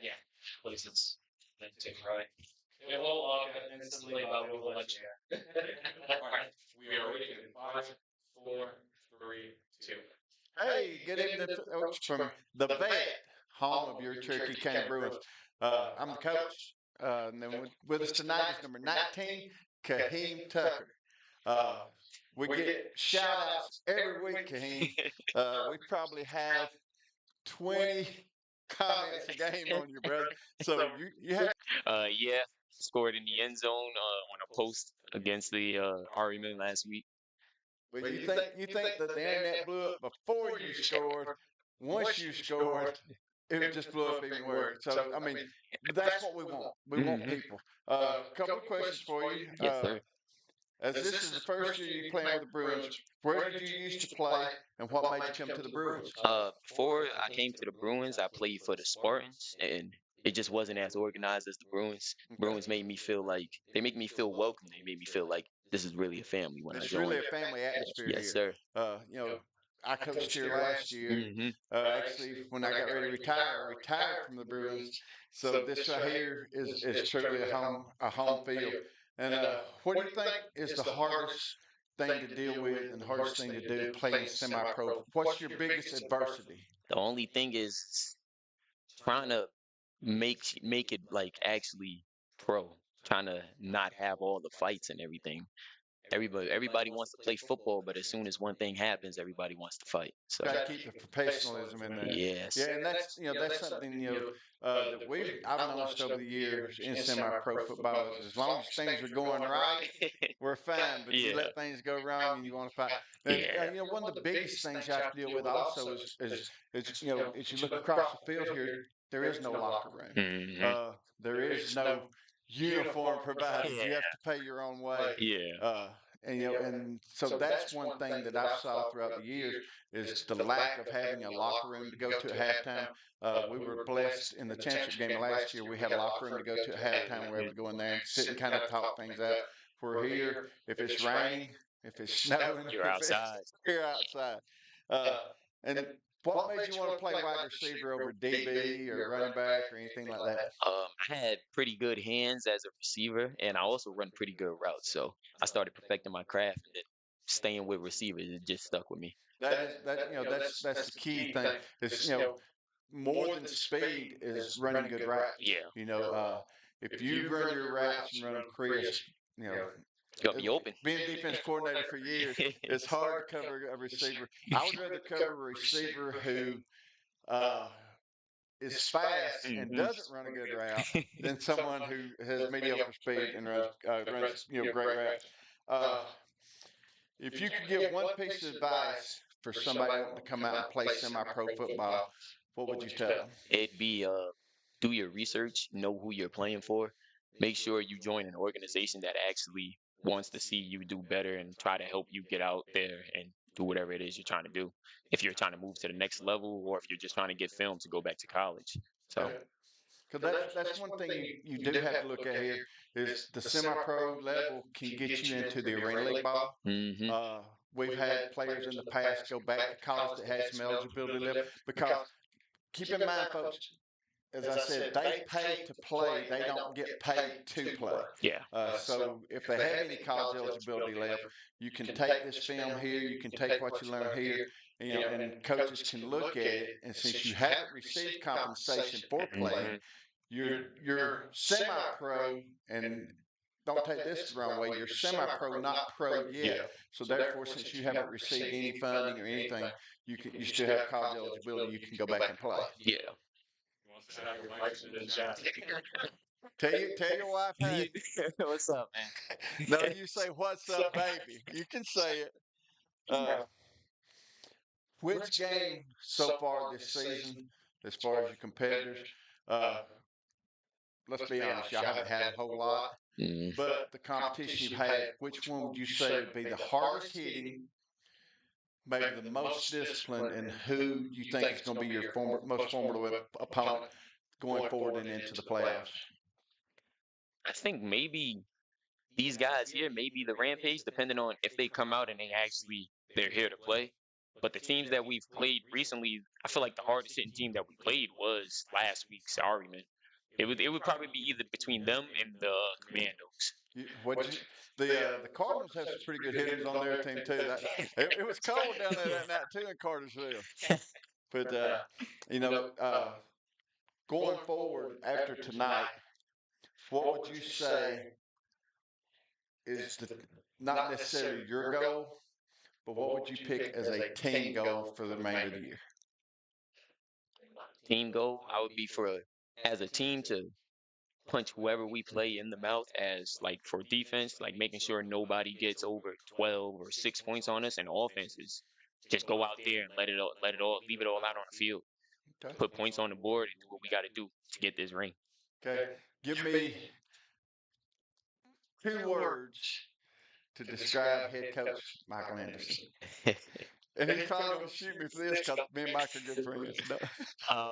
Yeah, please, it's take right. Yeah, well, instantly, but we will let you. All right, we are ready in five, four, three, two. Hey, good evening, folks, from the vet, home of your Cherokee County Bruins. I'm the coach, and then with us tonight is number 19, Kaheem Tucker. Uh, we get shout outs every week, Kaheem. We probably have 20 comments a game on you, brother. So you have. Yeah, scored in the end zone on a post against the Ariman last week. Well, you think that the internet blew up before you scored. Once you scored, it just blew up even worse. So I mean, but that's what we want. We want people. Couple of questions for you. Yes, sir. As this is the first year you playing with the Bruins, where did you used to play, and what made you come to the Bruins? Before I came to the Bruins, I played for the Spartans, and it just wasn't as organized as the Bruins. Okay. Bruins made me feel like they make me feel welcome. They made me feel like this is really a family when I It's joined. really a family atmosphere Yes, here. sir. You know, I coached here last year. Hmm. Actually, when I got ready to retire, I retired from the Bruins. So this right here is truly a home field. And what do you think is the hardest thing to deal with and the hardest thing to do playing semi-pro? What's your biggest adversity? The only thing is trying to make it like actually pro, trying to not have all the fights and everything. Everybody wants to play football, but as soon as one thing happens, everybody wants to fight. So Got to keep the professionalism in there. yes. Yeah, and that's something that I've noticed over the years in semi-pro football is as long as things are going right, we're fine. But you Yeah. let things go wrong and you want to fight. And Yeah. one of the biggest things you have to deal with also is as you look across the field here, there is no locker room. Hmm. There is no uniform provided. You have to pay your own way. Yeah. Uh, and so that's one thing that I've saw throughout the years is the lack of having a locker room to go to at halftime. We were blessed in the championship game last year. We had a locker room to go to at halftime. We were able to go in there and sit and kind of talk things out. We're here. If it's raining, if it's snowing, You're if it's outside. you're outside. Uh, and what made you want to play wide receiver over DB or running back or anything like that? I had pretty good hands as a receiver, and I also run pretty good routes. So I started perfecting my craft, and then staying with receivers, it just stuck with me. That is that that's the key thing. Is more than speed is running good routes. Yeah. You know, if you run your routes and run them crisp, you know, You gotta be open. being defense coordinator for years, it's hard to cover a receiver. I would rather cover a receiver who uh, is fast and Mhm. doesn't run a good route than someone who has mediocre speed and runs great routes. Uh, if you could give one piece of advice for somebody wanting to come out and play semi-pro football, what would you tell them? It'd be do your research, know who you're playing for. Make sure you join an organization that actually wants to see you do better and try to help you get out there and do whatever it is you're trying to do. If you're trying to move to the next level or if you're just trying to get film to go back to college. So, Because that's one thing you do have to look at here is the semi-pro level can get you into the arena league ball. hmm. Uh, we've had players in the past go back to college that had some eligibility left because keep in mind, folks, as I said, they pay to play. They don't get paid to play. Yeah. So if they have any college eligibility left, you can take this film here. You can take what you learn here. And coaches can look at it. And since you haven't received compensation for playing, Hmm. you're semi-pro, and don't take this the wrong way. You're semi-pro, not pro Yeah. yet. So therefore, since you haven't received any funding or anything, you still have college eligibility. You can go back and play. Yeah. Set out your wife's in the chat. Tell your wife, hey. What's up, man? No, you say what's up, baby. You can say it. Uh, which game so far this season, as far as your competitors, uh, let's be honest, y'all haven't had a whole lot. Mm. But the competition you've had, which one would you say would be the hardest hitting, maybe the most disciplined, and who you think is going to be your most formidable opponent going forward and into the playoffs? I think maybe these guys here, maybe the Rampage, depending on if they come out and they're here to play. But the teams that we've played recently, I feel like the hardest hitting team that we played was last week's Ariman. It would probably be either between them and the Commandos. What you the Cardinals have some pretty good hitters on their team too. That it was cold down there that night too in Cartersville. But you know, going forward after tonight, what would you say is the not necessarily your goal, but what would you pick as a team goal for the remainder of the year? Team goal, I would be for as a team to punch whoever we play in the mouth as like for defense, like making sure nobody gets over 12 or 6 points on us, and offenses just go out there and let it all, leave it all out on the field, Okay. put points on the board, and do what we got to do to get this ring. Okay. Give me 2 words to describe head coach Michael Anderson. And he's probably going to shoot me for this because me and Mike are good friends. No. uh,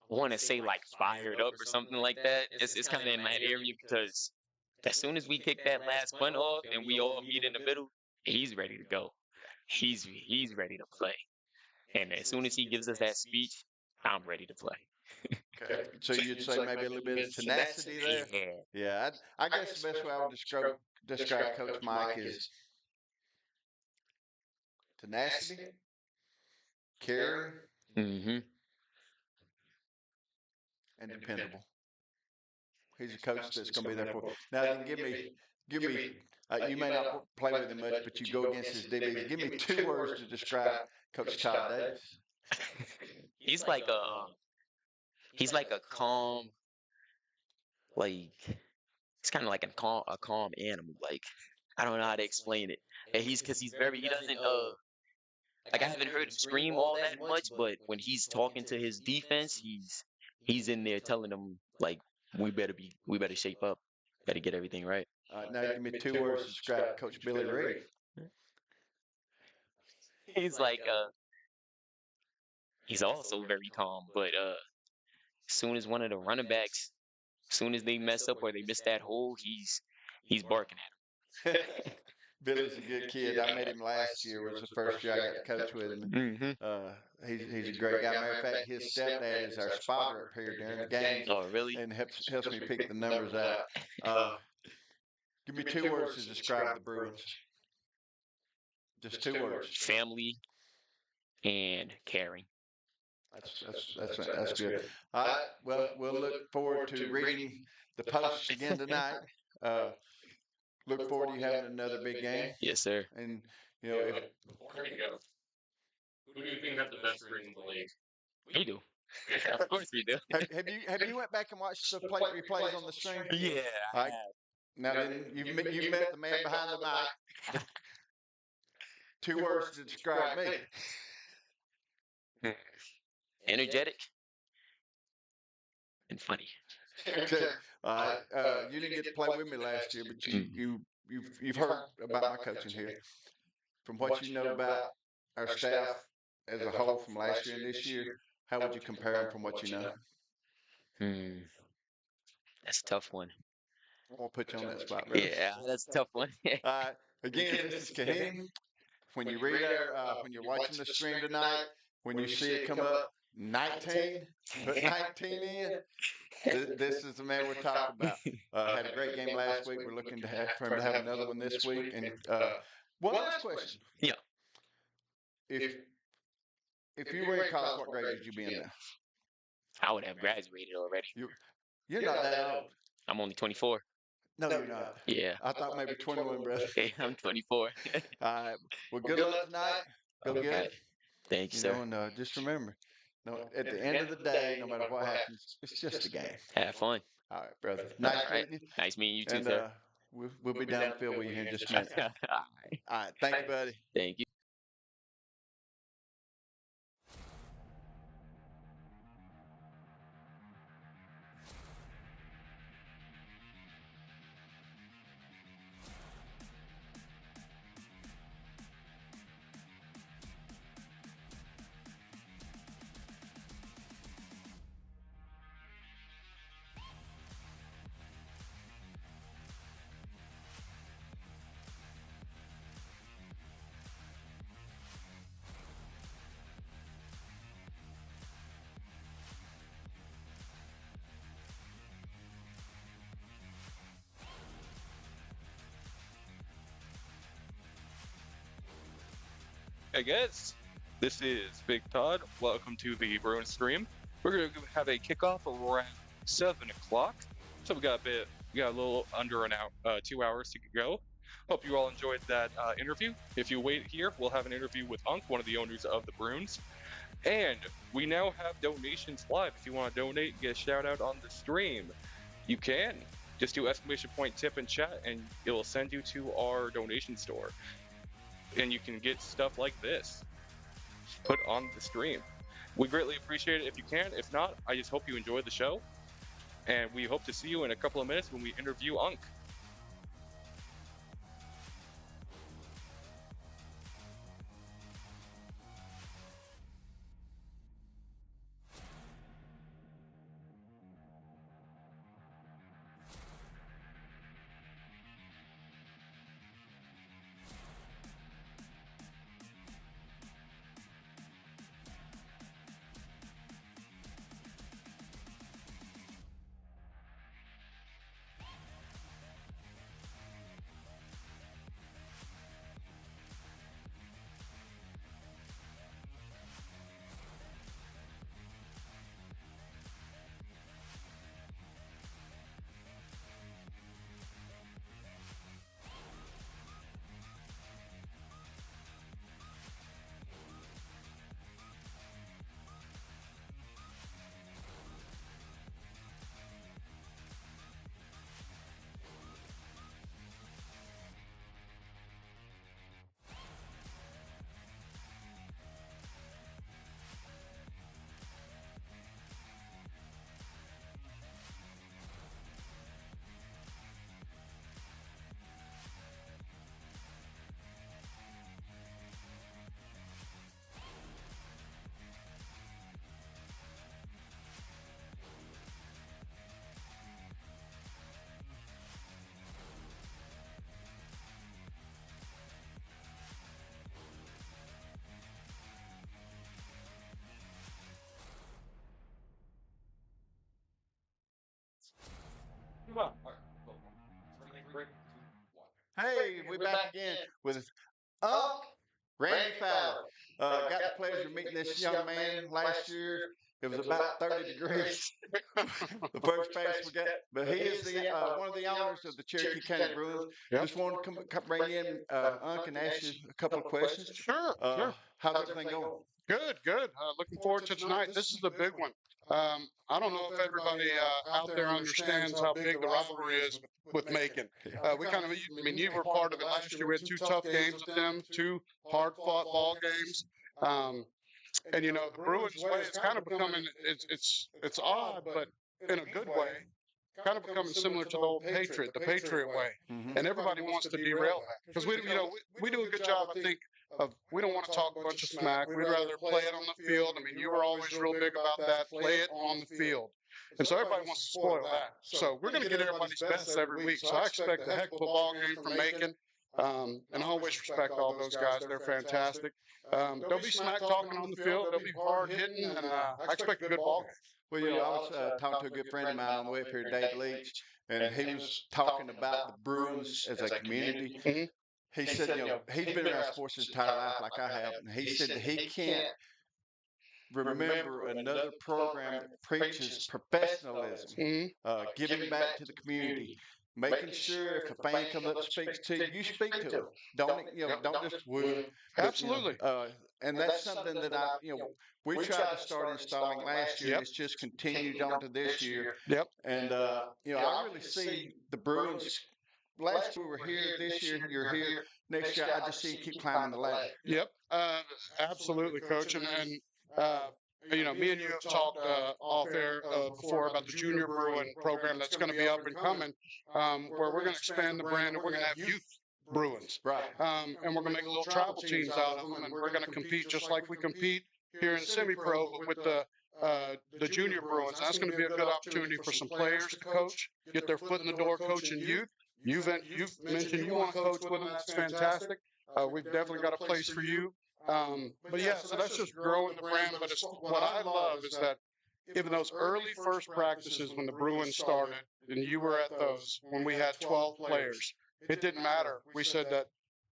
want to say like fired up or something like that. It's kind of in that area because as soon as we kick that last punt off and we all meet in the middle, he's ready to go. He's ready to play. And as soon as he gives us that speech, I'm ready to play. Okay. So you'd say maybe a little bit of tenacity there? Yeah. Yeah. I guess the best way I would describe Coach Mike is tenacity, caring, Mm-hmm. and dependable. He's a coach that's going to be there for. Now then, give me. You may not play with him much, but you go against his DBs. Give me 2 words to describe Coach Todd Davis. he's like a he's like a calm, like it's kind of like a calm animal. Like I don't know how to explain it. And he's very he doesn't like I haven't heard him scream all that much, but when he's talking to his defense, he's in there telling them like we better shape up, better get everything right. Now give me 2 words to describe Coach Billy Reed. He's like he's also very calm, but as soon as one of the running backs, as soon as they mess up or they miss that hole, he's barking at Billy's a good kid. I met him last year. Was the first year I got to coach with him. him. Mm-hmm. He's a great guy. Matter of fact, his stepdad is our spotter up here during the games, Oh, really? and helps me pick the numbers out. Give me 2 words to describe the Bruins. Just 2 words. Family and caring. That's good. All right. Well, we'll look forward to reading the post again tonight. Look forward to you having another big game. Yes, sir. And if Before you go, who do you think had the best ring in the league? We do. Of course we do. have you went back and watched the plate replays on the stream? Yeah. All right. Now then, you've met the man behind the mic. 2 words to describe me. Energetic and funny. Okay. All right. You didn't get to play with me last year, but you've heard about my coaching here. From what you know about our staff as a whole from last year and this year, how would you compare them from what you know? That's a tough one. I'll put you on that spot, brother. Yeah, that's a tough one. All right. Again, this is Kahim. When you read when you're watching the stream tonight, when you see it come up, 19, put 19 in. This is the man we're talking about. Had a great game last week. We're looking for him to have another one this week. And one last question. Yeah. If you were in college, what grade would you be in now? I would have graduated already. You're not that old. I'm only 24. No, you're not. Yeah. I thought maybe 21, brother. Hey, I'm 24. All right. Well, good luck tonight. Go get it. Thank you, sir. And just remember, at the end of the day, no matter what happens, it's just a game. Have fun. All right, brother. Nice meeting you. Nice meeting you too, And sir. we'll be down the field with you here in just a minute. All right. All right. Thank you, buddy. Thank you. Hey guys, this is Big Todd. Welcome to the Bruins stream. We're going to have a kickoff around 7 o'clock. So we got a little under an hour, 2 hours to go. Hope you all enjoyed that interview. If you wait here, we'll have an interview with Unk, one of the owners of the Bruins. And we now have donations live. If you want to donate and get a shout out on the stream, you can. Just do !tip in chat and it'll send you to our donation store. And you can get stuff like this put on the stream. We greatly appreciate it if you can. If not, I just hope you enjoyed the show. And we hope to see you in a couple of minutes when we interview Unk. Hey, we back again with Unc Randy Fowler. Got the pleasure of meeting this young man last year. It was about 30 degrees the first pass we got, but he is the one of the owners of the Cherokee County Bruins. Yep. Just wanted to bring in Unc and ask you a couple of questions. Sure. How's everything going? Good. Looking forward to tonight. This is the big one. I don't know if everybody out there understands how big the rivalry is with Macon. We kind of, I mean, you were part of it last year. We had two tough games with them, two hard-fought ball games. And you know, the Bruins way, it's kind of becoming, it's odd, but in a good way, kind of becoming similar to the old the Patriot way. Mm-hmm. And everybody wants to derail that because we do a good job, I think, of we don't want to talk a bunch of smack. We'd rather play it on the field. I mean, you were always real big about that. Play it on the field. And so everybody wants to spoil that. So we're going to get everybody's best every week. So I expect a heck of a ball game from Macon. And I always respect all those guys. They're fantastic. There'll be smack talking on the field. There'll be hard hitting, and I expect a good ball game. Well, I was talking to a good friend of mine on the way up here, Dave Leach, and he was talking about the Bruins as a community. Mhm. He said, he's been around sports his entire life like I have, and he said that he can't remember another program that preaches professionalism, Mhm. giving back to the community, making sure if a fan comes up and speaks to you, you speak to them. Don't just woo them. Absolutely. And that's something that we tried to start installing last year. Yep. It's just continued on to this year. Yep. And I really see the Bruins. Last year we were here. This year you're here. Next year I just see you keep climbing the ladder. Yep. Absolutely, Coach. And me and you have talked off air before about the Junior Bruin program that's going to be up and coming, where we're going to expand the brand and we're going to have youth Bruins. Right. And we're going to make little travel teams out of them, and we're going to compete just like we compete here in semi-pro, but with the Junior Bruins. That's going to be a good opportunity for some players to coach, get their foot in the door coaching youth. You've mentioned you want to coach with them. That's fantastic. We've definitely got a place for you. But yeah, so that's just growing the brand. But what I love is that even those early first practices when the Bruins started, and you were at those when we had 12 players, it didn't matter. We said that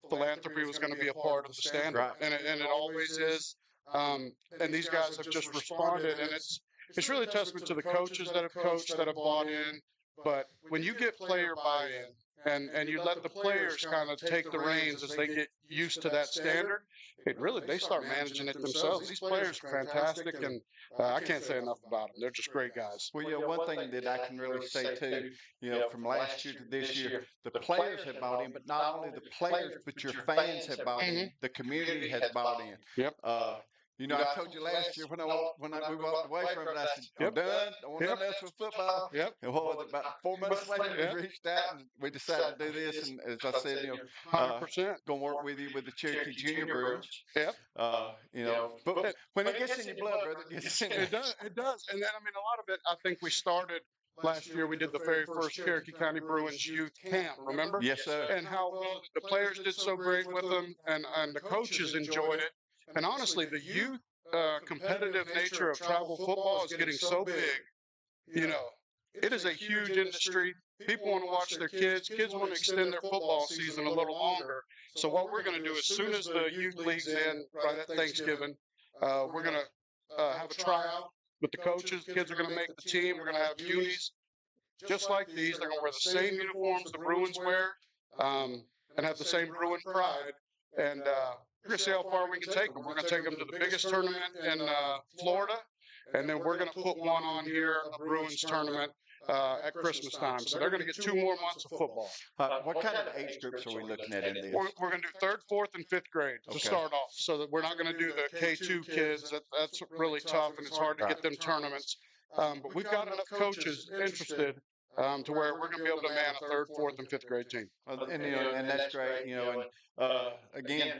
philanthropy was going to be a part of the standard, Right. and it always is. And these guys have just responded, and it's really a testament to the coaches that have coached, that have bought in. But when you get player buy-in and you let the players kind of take the reins as they get used to that standard, it really they start managing it themselves. These players are fantastic, and I can't say enough about them. They're just great guys. Well, one thing that I can really say too, from last year to this year, the players have bought in, but not only the players, but your fans have bought in. The community has bought in. Yep. I told you last year we walked away from it, I said, I'm Yep. done. I want nothing else with football. Yep. And what was it, about 4 months later, Yep. we reached out and we decided to do this. And as I said, 100%. going to work with you with the Cherokee Junior Bruins. Yep. But when it gets in your blood, brother, it gets in It does. It does. And then, I mean, a lot of it, I think we started last year. We did the very first Cherokee County Bruins youth camp, remember? Yes, sir. And how well the players did so great with them, and the coaches enjoyed it. And honestly, the youth competitive nature of travel football is getting so big. It is a huge industry. People want to watch their kids. Kids want to extend their football season a little longer. So what we're going to do as soon as the youth league's in, right at Thanksgiving, we're going to have a tryout with the coaches. Kids are going to make the team. We're going to have unis just like these. They're going to wear the same uniforms the Bruins wear, and have the same Bruin pride. And we're going to see how far we can take them. We're going to take them to the biggest tournament in Florida, and then we're going to put one on here, a Bruins tournament, at Christmas time. So they're going to get 2 more months of football. What kind of age groups are we looking at in this? We're going to do 3rd, 4th, and 5th grade to start off. So that we're not going to do the K2 kids. That's really tough, and it's hard to get them tournaments. But we've got enough coaches interested to where we're going to be able to man a 3rd, 4th, and 5th grade team. And that's great. Again,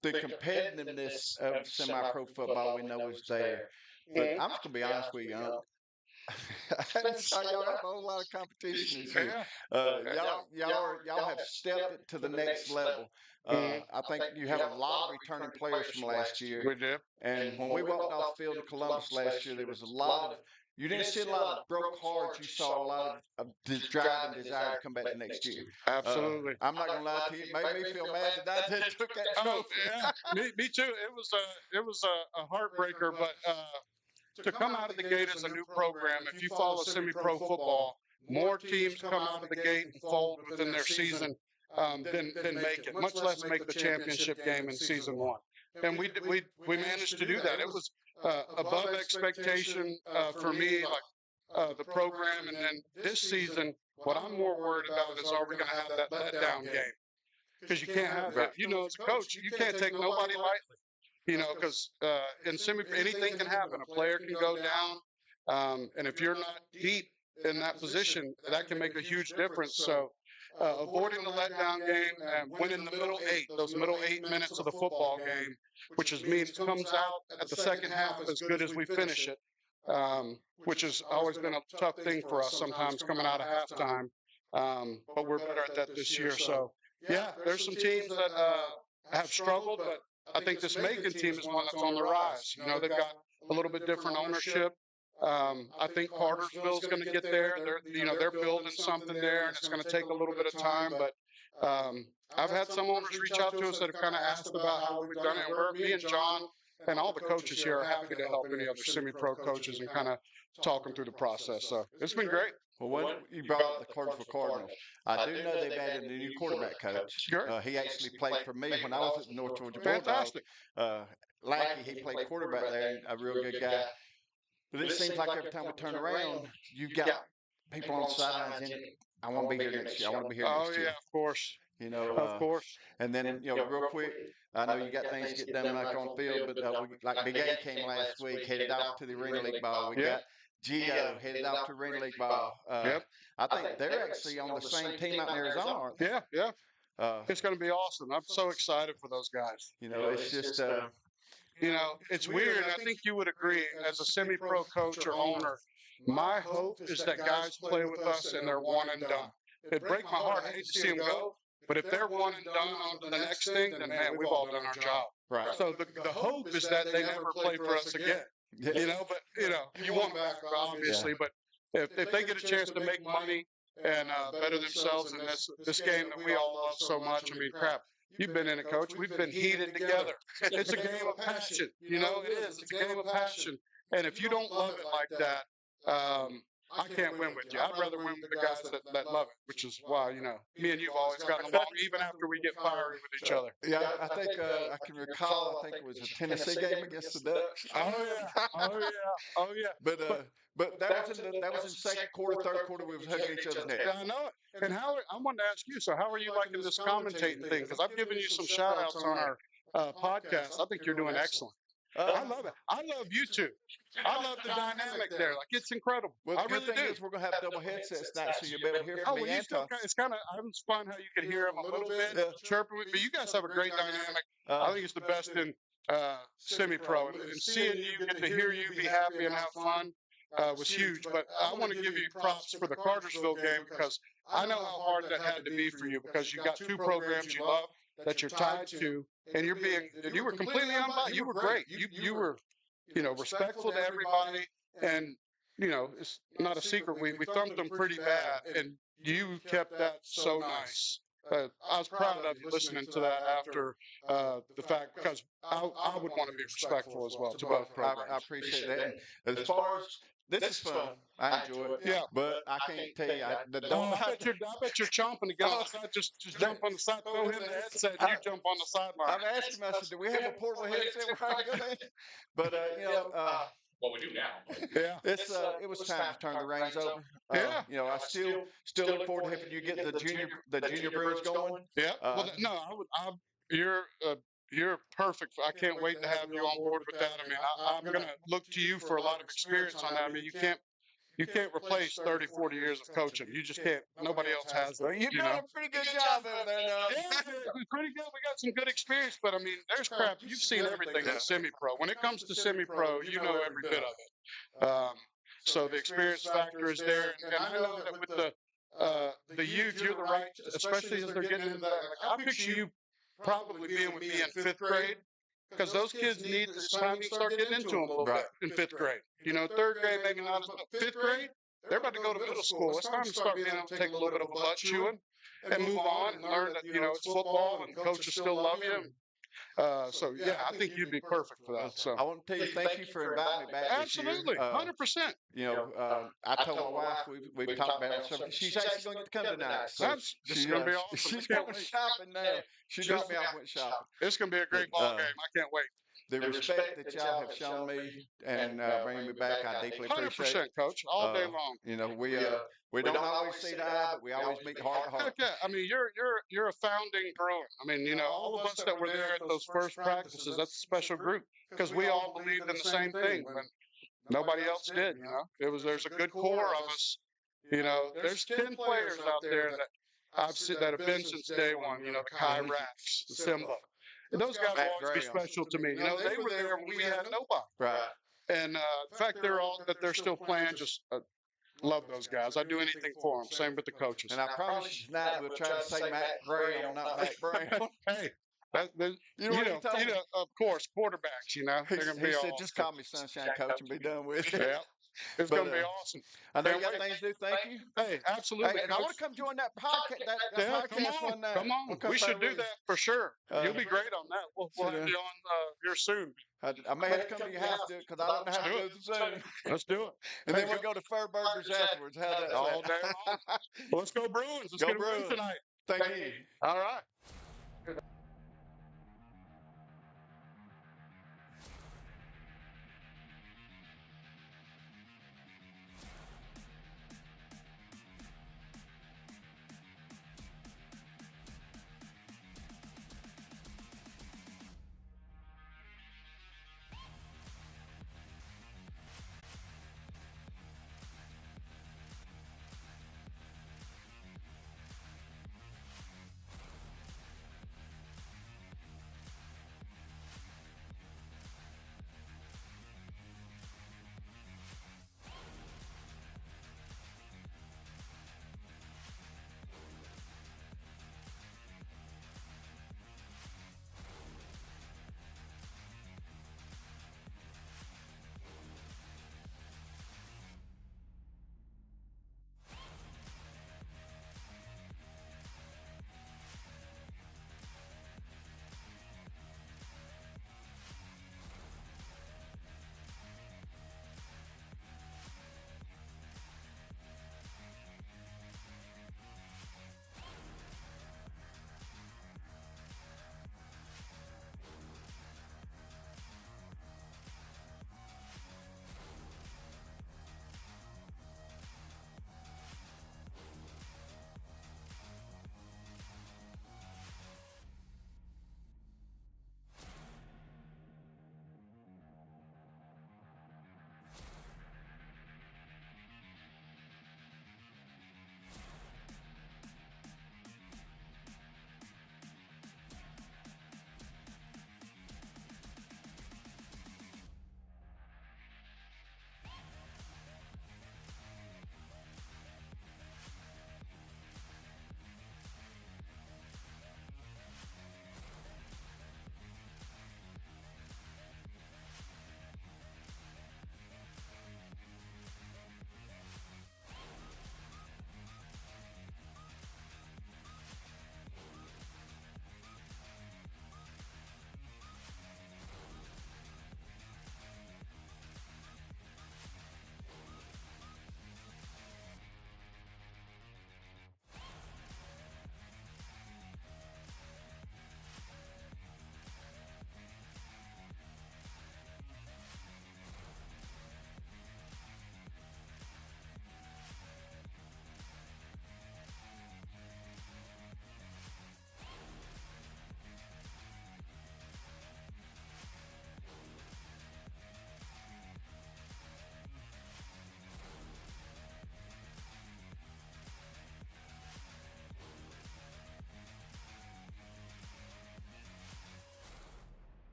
the competitiveness of semi-pro football we know is there. But I'm just gonna be honest with you. I hadn't saw y'all have a whole lot of competition this year. Y'all have stepped it to the next level. I think you have a lot of returning players from last year. We did. And when we walked off the field in Columbus last year, there was a lot of. You didn't see a lot of broke hearts. You saw a lot of drive and desire to come back the next year. Absolutely. I'm not gonna lie to you. It made me feel mad that I took that Oh, trophy. yeah. Me too. It was a heartbreaker, but to come out of the gate as a new program, if you follow semi-pro football, more teams come out of the gate and fold within their season than make it, much less make the championship game in season 1. And we managed to do that. It was above expectation for me, like the program. And then this season, what I'm more worried about is, are we going to have that letdown game? Because you can't have that. As a coach, you can't take nobody lightly. Because in anything can happen. A player can go down, and if you're not deep in that position, that can make a huge difference. So avoiding the letdown game and winning the middle 8, those middle 8 minutes of the football game, which means comes out at the second half as good as we finish it, which has always been a tough thing for us sometimes coming out of halftime. But we're better at that this year. So, yeah, there's some teams that have struggled, but I think this Macon team is one that's on the rise. They've got a little bit different ownership. I think Cartersville's going to get there. They're building something there, and it's going to take a little bit of time. But I've had some owners reach out to us that have kind of asked about how we've done it. Me and John and all the coaches here are happy to help any other semi-pro coaches and kind of talk them through the process. So it's been great. Well, when you brought up the Cartersville Cardinals, I do know they've added a new quarterback coach. Sure. He actually played for me when I was at the North Georgia Bulldogs. Fantastic. Lackey, he played quarterback there, and a real good guy. But it seems like every time we turn around, you've got people on the sidelines in it. I want to be here next year. I want to be here next year. Oh, yeah, of course. Of course. And then, real quick, I know you got things to get done like on the field, but like Big A came last week, headed off to the Arena League ball. We got Gio headed off to Arena League ball. I think they're actually on the same team out in Arizona, aren't they? Yeah. It's going to be awesome. I'm so excited for those guys. It's just it's weird. I think you would agree, as a semi-pro coach or owner, my hope is that guys play with us and they're one and done. It'd break my heart. I hate to see them go, but if they're one and done on to the next thing, then man, we've all done our job. Right. So the hope is that they never play for us again. But you want them back, obviously. But if they get a chance to make money and better themselves in this game that we all love so much. I mean, crap. You've been in it, coach. We've been heated together. It's a game of passion. You know, it is. It's a game of passion. And if you don't love it like that, I can't win with you. I'd rather win with the guys that love it, which is why, me and you've always gotten along, even after we get fiery with each other. Yeah, I think I can recall. I think it was a Tennessee game against the Ducks. Oh yeah, oh yeah, oh yeah. But that was in second quarter, third quarter. We was hugging each other's neck. Yeah, I know it. And I wanted to ask you. So, how are you liking this commentating thing? Because I've given you some shout outs on our podcast. I think you're doing excellent. I love it. I love you too. I love the dynamic there. Like it's incredible. Well, I the good really thing do. is we're gonna have double headsets tonight, so you'll be able to hear from me well, and Todd. it's kind of. It was fun how you could hear him a little bit chirping. But you guys have a great dynamic. I think it's the best in semi-pro, and seeing you, get to hear you be happy and have fun was huge. But I want to give you props for the Cartersville game because I know how hard that had to be for you because you got two programs you love that you're tied to, and you were completely unbiased. You were great. You were, respectful to everybody, and it's not a secret. We thumped them pretty bad, and you kept that so nice. I was proud of you listening to that after the fact because I would want to be respectful as well to both programs. I appreciate that. And as far as this is fun, I enjoy it. Yeah. But I can't tell you, I don't know I how bet you're chomping to get on the side. Just jump on the side, throw him the headset, and you jump on the sideline. I've asked him. I said, "Do we have a portable headset where I can go in?" But What we do now. Yeah. it was time to turn the reins over. Yeah. I still look forward to helping you get the junior Bruins going. Yeah. Well, no, you're perfect. I can't wait to have you on board with that. I mean, I'm going to look to you for a lot of experience on that. I mean, you can't replace 30, 40 years of coaching. You just can't. Nobody else has that. You've done a pretty good job over there now. Yeah, pretty good. We got some good experience, but I mean, there's crap. You've seen everything in semi-pro. When it comes to semi-pro, you know every bit of it. So the experience factor is there, and I know that with the youth, you're the right, especially as they're getting into that. Like, I picture you probably being with me in fifth grade. Because those kids need this time to start getting into them a little bit in fifth grade. Third grade, maybe not as much. Fifth grade, they're about to go to middle school. It's time to start being able to take a little bit of a butt chewing and move on and learn that, it's football and coaches still love you. So, yeah, I think you'd be perfect for that. So I want to tell you, thank you for inviting me back. absolutely, 100%. I told my wife we've talked about it. So she's actually going to come tonight. So This is going to be awesome. She's going shopping now. She dropped me off and went shopping. It's going to be a great ball game. I can't wait. The respect that y'all have shown me and bringing me back, I deeply appreciate 100%, Coach, all day long. We don't always see the eye, but we always meet heart to heart. Heck yeah. I mean, you're a founding Bruin. I mean, all of us that were there at those first practices, that's a special group because we all believed in the same thing when nobody else did. There's a good core of us. There's 10 players out there that I've seen that have been since day one. The Kai Rax, the Simba. And those guys will always be special to me. They were there when we had nobody. Right. And the fact they're still playing, just love those guys. I'd do anything for them. Same with the coaches. And I promise you tonight we'll try to say Matt Gray on not Matt Brown. Hey, of course, quarterbacks. They're gonna be he said, awesome. "Just call me Sunshine Coach and be done with it." Yeah. It's going to be awesome. I know you got things to do. Thank you. Hey, absolutely. Hey, and I want to come join that podcast. That podcast one night. Come on. We should do that for sure. You'll be great on that. We'll have you on here soon. I may have to come to your house to do it because I don't know how to do the Zoom. Let's do it. And then we'll go to Fur Burgers afterwards. How's that? All day long. Well, let's go Bruins. Let's get a win tonight. Thank you. All right.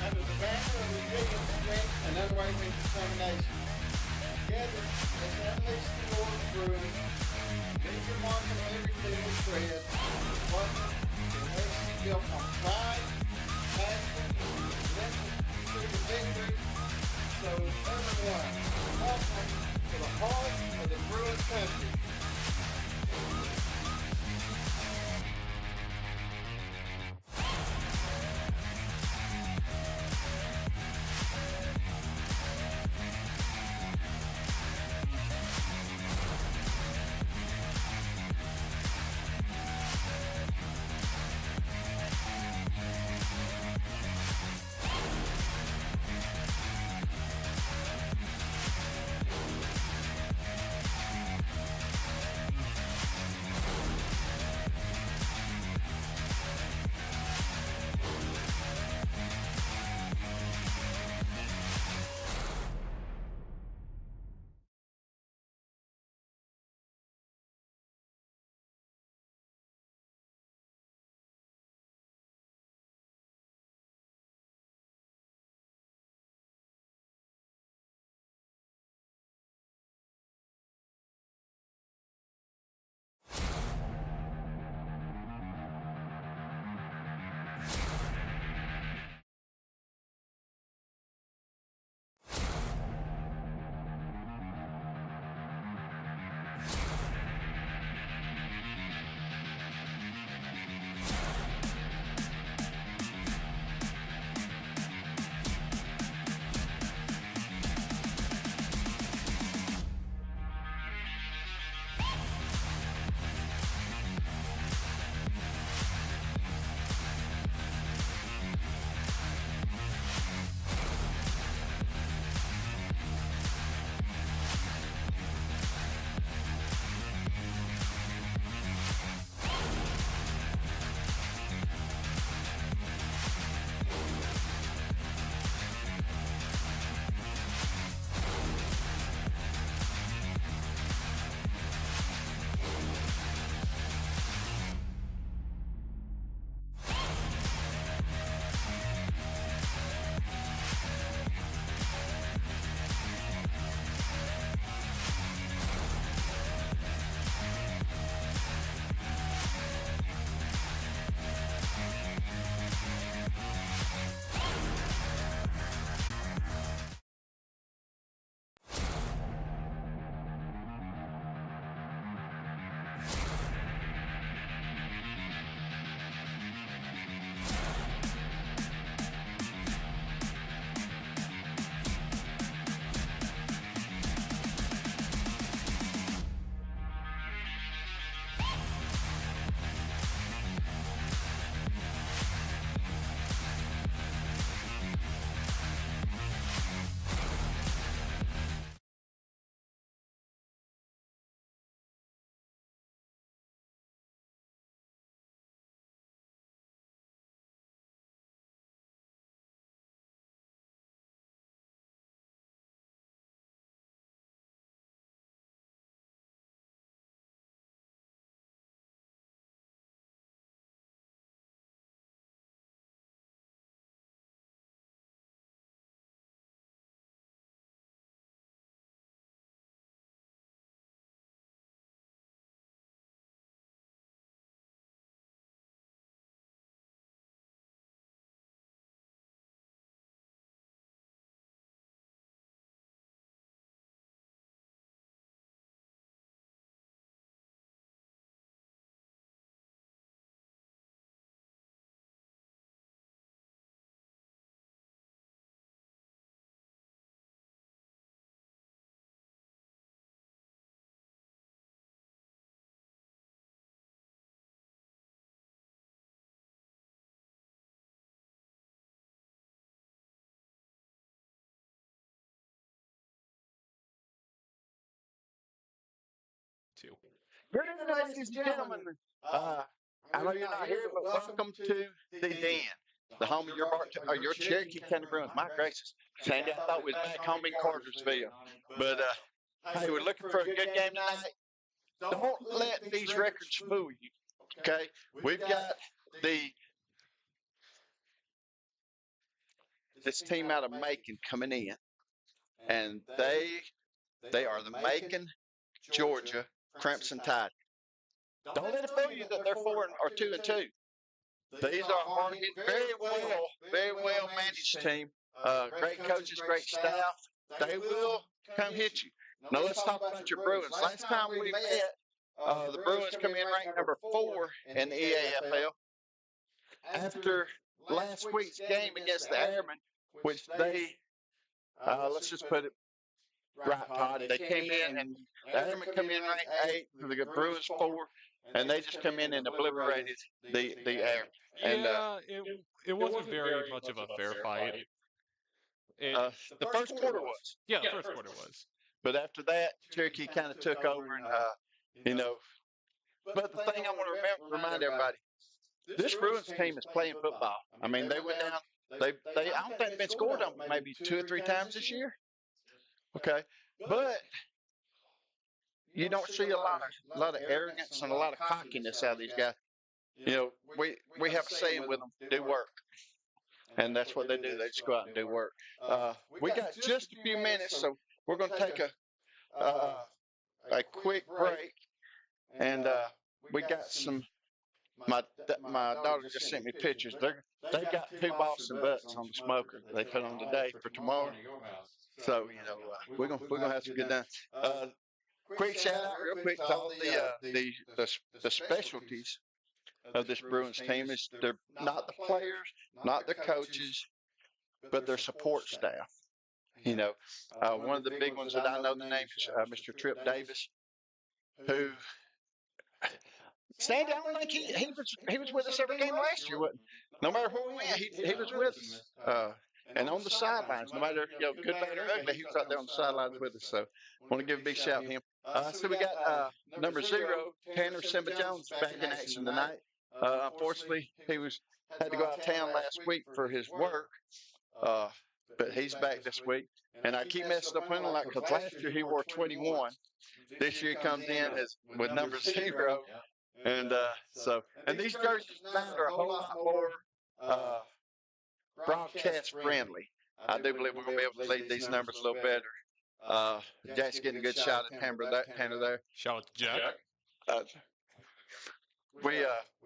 under the banner of resilience, strength, and unwavering determination. Together, let's unleash the Lord of Bruins. Leave your mark on everything we tread. Partner, your legacy built on pride, passion, relentless pursuit of victory. So, everyone, welcome to the heart of the Bruins country. Too. Good evening, ladies and gentlemen. Uh, I know you're not here, but welcome to the Den, the home of your Cherokee County Bruins. My gracious, Sandy, I thought we was back home in Cartersville, but hey, we're looking for a good game tonight. Don't let these records fool you. Okay, we've got the this team out of Macon coming in, and they are the Macon, Georgia Crimson Tide. Don't let it fool you that they're 2-2. These are hard hit, very well managed team. Great coaches, great staff. They will come hit you. Now let's talk about your Bruins. Last time we met, the Bruins come in ranked number 4 in the EAFL. After last week's game against the Airmen, which they, let's just put it right, Todd, they came in and the Airmen come in ranked 8, the Bruins 4, and they just come in and obliterated the Airmen. And Yeah, it wasn't very much of a fair fight. the first quarter was. Yeah, the first quarter was. But after that, Cherokee kind of took over, and you know. But the thing I want to remind everybody: this Bruins team is playing football. I mean, they went down. They I don't think they've been scored on maybe 2 or 3 times this year. Okay, but you don't see a lot of arrogance and a lot of cockiness out of these guys. You know, we have a saying with them: do work. And that's what they do. They just go out and do work. We got just a few minutes, so we're going to take a quick break, and we got some. My daughter just sent me pictures. They got 2 Boston butts on the smoker they put on today for tomorrow. So we're gonna have some good time. Quick shout out, real quick, to all the specialties of this Bruins team. Is they're not the players, not the coaches, but their support staff. One of the big ones that I know the name is Mr. Trip Davis, who Sandy, I don't think he was with us every game last year. No matter where we went, he was with us. And on the sidelines, no matter good, bad, or ugly, he was out there on the sidelines with us. So I want to give a big shout to him. So we got number 0, Tanner Simba Jones, back in action tonight. Unfortunately, he had to go out of town last week for his work, but he's back this week. And I keep messing up on him because last year he wore 21. This year he comes in with number 0. And and these jerseys matter a whole lot more broadcast friendly. I do believe we're going to be able to lead these numbers a little better. Jack's getting a good shot at Tanner there. Shout out to Jack.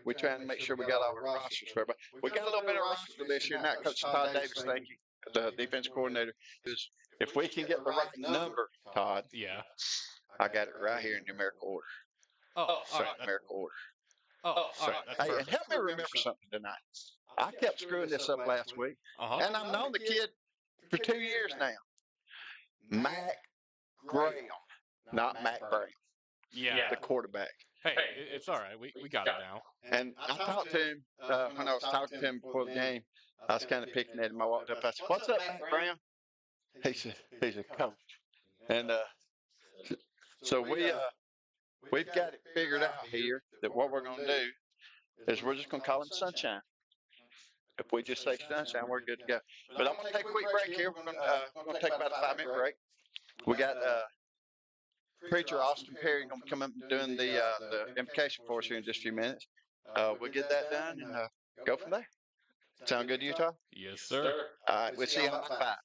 We trying to make sure we got all our rosters for everybody. We got a little bit of roster this year. Now, Coach Todd Davis, thank you, the defense coordinator. Is if we can get the right number, Todd. Yeah. I got it right here in numerical order. Oh, all right. Numerical order. All right. That's Hey, and perfect. help me remember something tonight. I kept screwing this up last week, and I've known the kid for 2 years now. Mac Graham, not Mac Brown. Yeah. The quarterback. Hey, it's all right. We got it now. And I talked to him when I was talking to him before the game. I was kind of picking at him. I walked up. I said, "What's up, Mac Brown?" He said, "He's a coach." And so we've got it figured out here that what we're going to do is we're just going to call him Sunshine. If we just say Sunshine, we're good to go. But I'm going to take a quick break here. We're going to take about a 5-minute break. We got Preacher Austin Perry going to come up and doing the implication for us here in just a few minutes. We'll get that done and go from there. Sound good to you, Todd? Yes, sir. All right, we'll see you on the 5.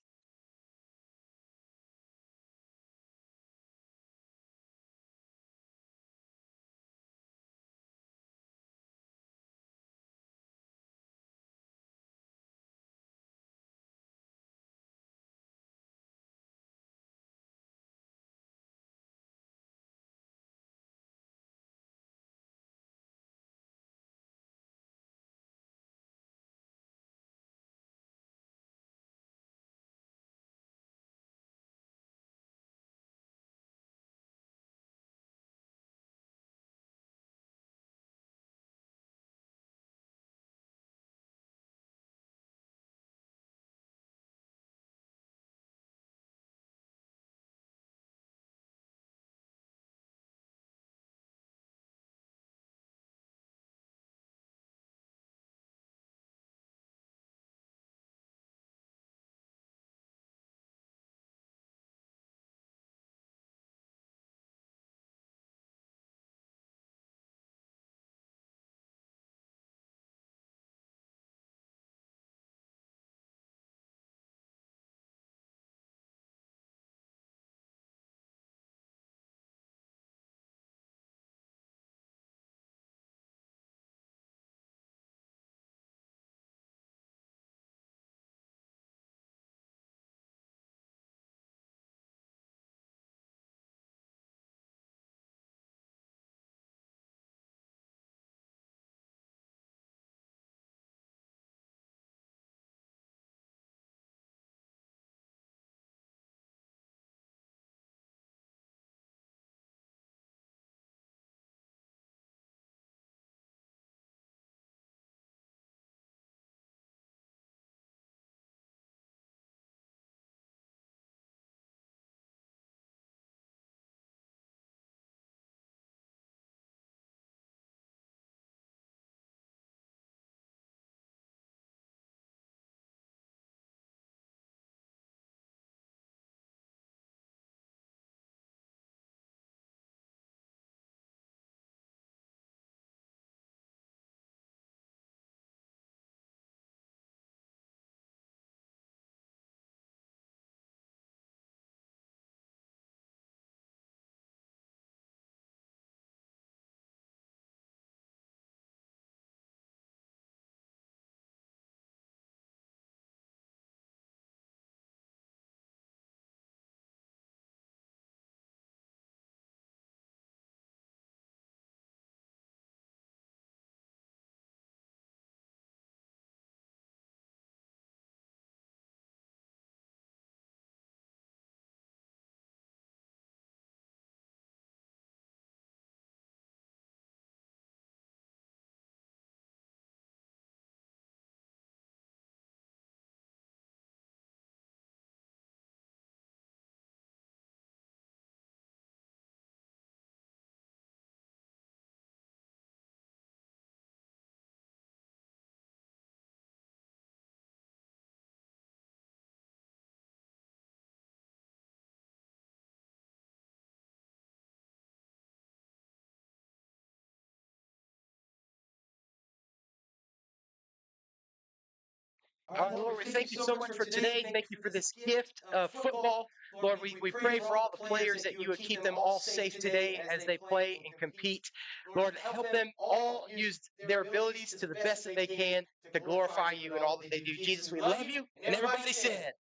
All right, Lord, we thank you so much for today. Thank you for this gift of football. Lord, we pray for all the players that you would keep them all safe today as they play and compete. Lord, help them all use their abilities to the best that they can to glorify you in all that they do. Jesus, we love you. And everybody said,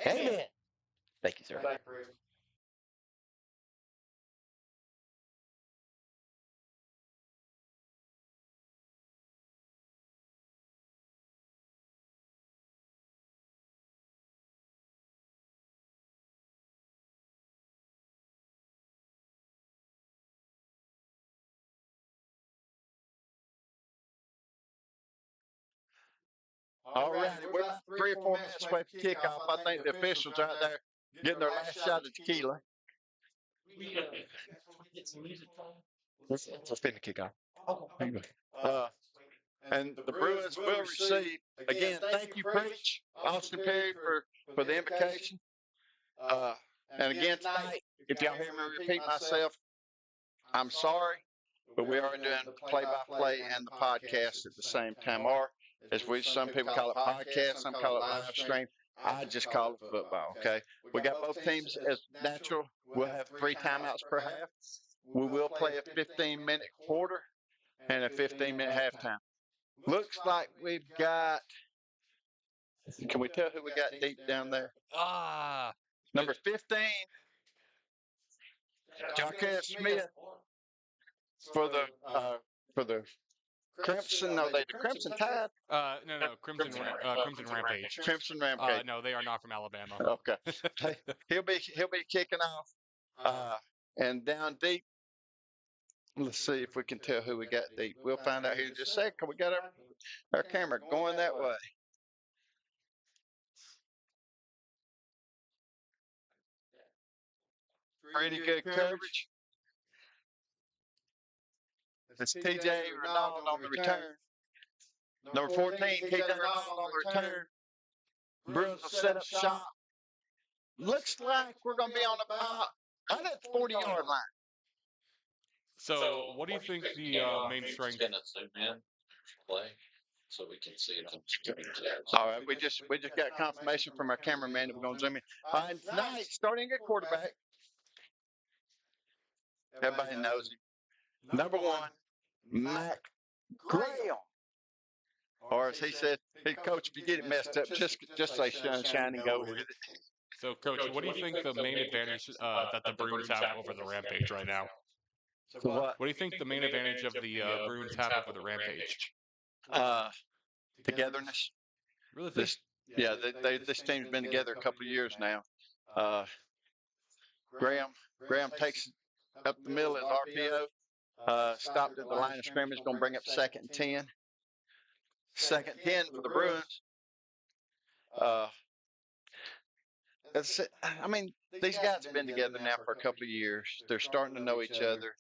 Amen. Thank you, sir. All righty, we're about 3 or 4 minutes away from kickoff. I think the officials are out there getting their last shot of tequila. Let's spin the kickoff. Uh, and the Bruins will receive again. Thank you, Preach Austin Perry, for the invocation. And again tonight, if y'all hear me repeat myself, I'm sorry, but we are doing play-by-play and the podcast at the same time. Or as some people call it podcast, some call it live stream. I just call it football. Okay, we got both teams as natural. We'll have 3 timeouts per half. We will play a 15-minute quarter and a 15-minute halftime. Looks like we've got. Can we tell who we got deep down there? Number 15, Jarquez Smith for the Crimson. No, the Crimson Tide. No, Crimson Rampage. Crimson Rampage. No, they are not from Alabama. Okay, he'll be kicking off. And down deep. Let's see if we can tell who we got deep. We'll find out here in just a second. We got our camera going that way. Pretty good coverage. It's TJ Ronald on the return. Number 14, TJ Ronald on the return. Bruins will set up shop. Looks like we're going to be on about right at the 40-yard line. So, what do you think the main strength? Play so we can see it on screen. All right, we just got confirmation from our cameraman that we're going to zoom in. All right, tonight, starting at quarterback. Everybody knows him. Number 1, Mac Graham. Or as he said, hey, Coach, if you get it messed up, just say sunshine and go with it. So, Coach, what do you think the main advantage that the Bruins have over the Rampage right now? So what? What do you think the main advantage of the Bruins have over the Rampage? Togetherness. Really? This team's been together a couple of years now. Graham takes up the middle at RPO. Stopped at the line of scrimmage, going to bring up 2nd and 10. 2nd and 10 for the Bruins. That's it. I mean, these guys have been together now for a couple of years. They're starting to know each other.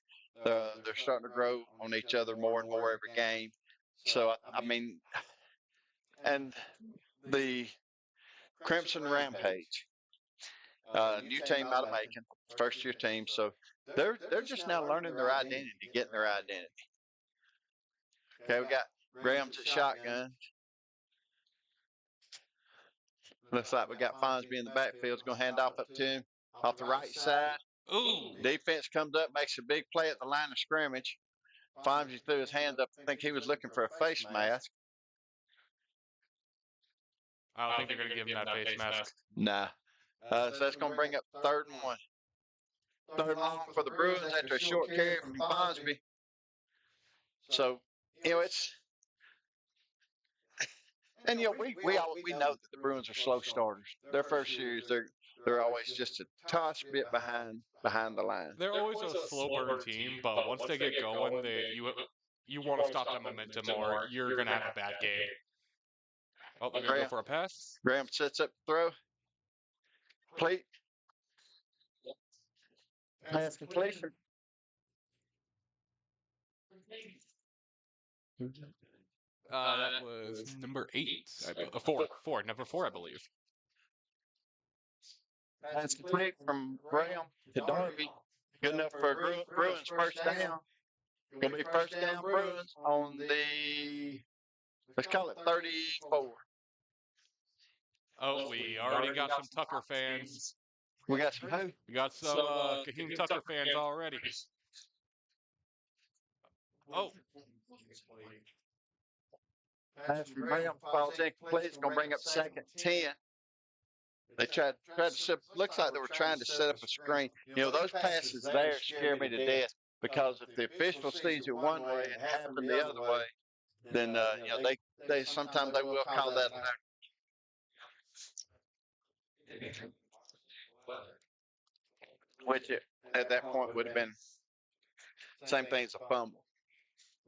They're starting to grow on each other more and more every game. So, I mean, and the Crimson Rampage, new team out of Macon, first-year team. So they're just now learning their identity, getting their identity. Okay, we got Graham's at shotgun. Looks like we got Fonsby in the backfield. It's going to hand off up to him off the right side. Ooh! Defense comes up, makes a big play at the line of scrimmage. Fonsby threw his hands up. I think he was looking for a face mask. I don't think they're going to give him that face mask. Nah. So that's going to bring up 3rd and 1. 3rd and long for the Bruins after a short carry from Fonsby. So, it's. And we know that the Bruins are slow starters. Their first series, they're always just a touch bit behind the line. They're always a slow burn team, but once they get going, you want to stop that momentum, or you're gonna have a bad game. Oh, they're gonna go for a pass. Graham sets up the throw. Complete. Pass completion. That was number 8. Number 4, I believe. Pass complete from Graham to Darby. Good enough for Bruins first down. Gonna be first down Bruins on the, let's call it 34. Oh, we already got some Tucker fans. We got some who? We got some Kahim Tucker fans already. Oh, Pass from Graham falls incomplete. It's going to bring up 2nd 10. They tried to set, looks like they were trying to set up a screen. Those passes there scare me to death because if the official sees it one way and happened the other way, then they sometimes they will call that which at that point would have been same thing as a fumble.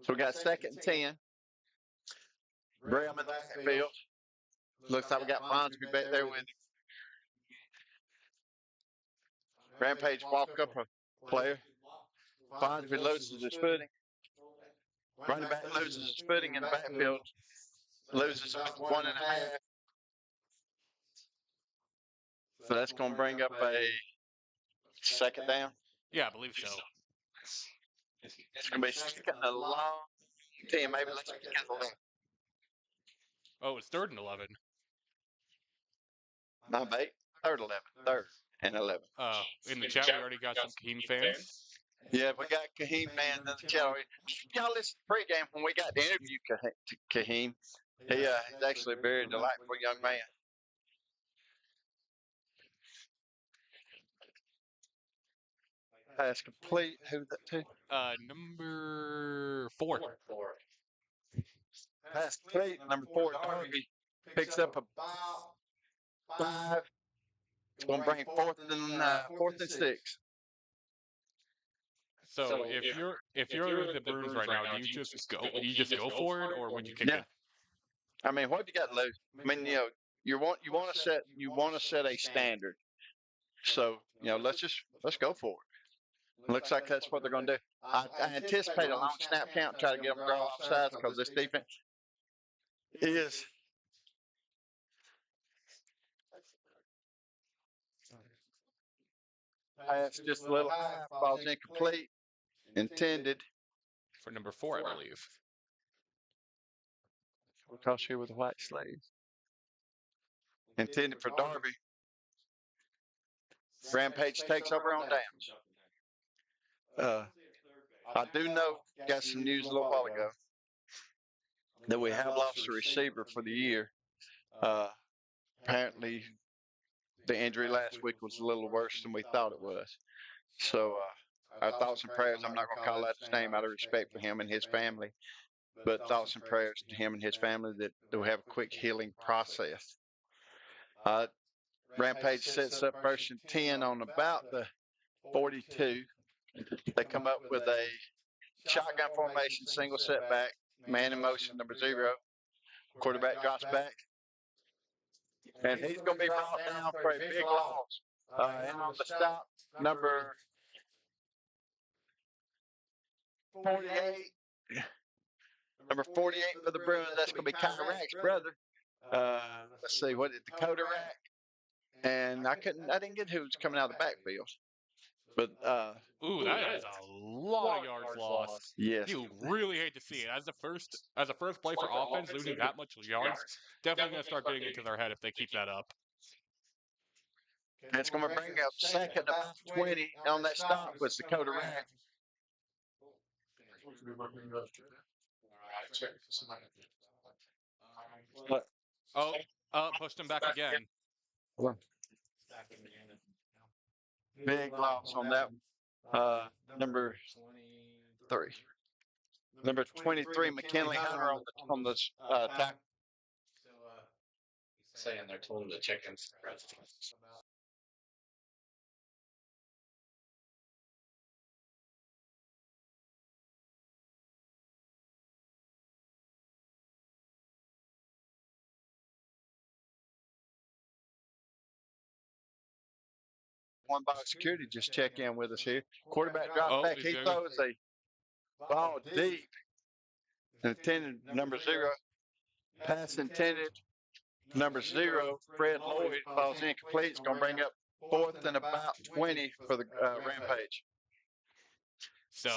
So we got 2nd 10. Graham in the backfield. Looks like we got Fonzie back there with him. Rampage walk up a player. Fonzie loses his footing. Running back loses his footing in the backfield. Loses about 1.5. So that's going to bring up a 2nd down. yeah, I believe so. It's going to be 2nd and a long 10. Maybe let's get the 11. Oh, it's 3rd and 11. My bait. 3rd 11. 3rd and 11. In the chat, we already got some Kahim fans. Yeah, we got Kahim fans in the chat. Y'all listen to pregame when we got to interview Kahim. He's actually a very delightful young man. Pass complete. Who's that to? Number 4. Pass complete. Number 4, Darby picks up about 5. It's going to bring 4th and 6. So if you're the Bruins right now, do you just go for it, or would you kick it? I mean, what have you got to lose? I mean, you want to set a standard. So let's go for it. Looks like that's what they're going to do. I anticipate a long snap count, try to get them to draw offsides because this defense is. Pass just a little high, falls incomplete. Intended For number 4, I believe. Because here with the white sleeves. Intended for Darby. Rampage takes over on downs. I do know, got some news a little while ago, that we have lost a receiver for the year. Apparently, the injury last week was a little worse than we thought it was. So, our thoughts and prayers, I'm not going to call out his name out of respect for him and his family, but thoughts and prayers to him and his family that they'll have a quick healing process. Rampage sets up 1st and 10 on about the 42. They come up with a shotgun formation, single setback, man in motion, number 0. Quarterback drops back. And he's going to be brought down for a big loss. And on the stop, number 48. Number 48 for the Bruins, that's going to be Kyle Rack's brother. Let's see, what is Dakota Rack? And I didn't get who was coming out of the backfield. But ooh, that is a lot of yards lost. Yes. You really hate to see it. As a first play for offense, losing that much yards, definitely going to start getting into their head if they keep that up. And it's going to bring up 2nd about 20 on that stop was Dakota Rack. Pushed him back again. Big loss on that. Number 3. Number 23, McKinley Hunter on the tackle. Saying they're told the chickens. One box security just check in with us here. Quarterback drops back. He throws a ball deep. Intended number 0. Pass intended number 0. Fred Lloyd falls incomplete. It's going to bring up 4th and about 20 for the Rampage. So,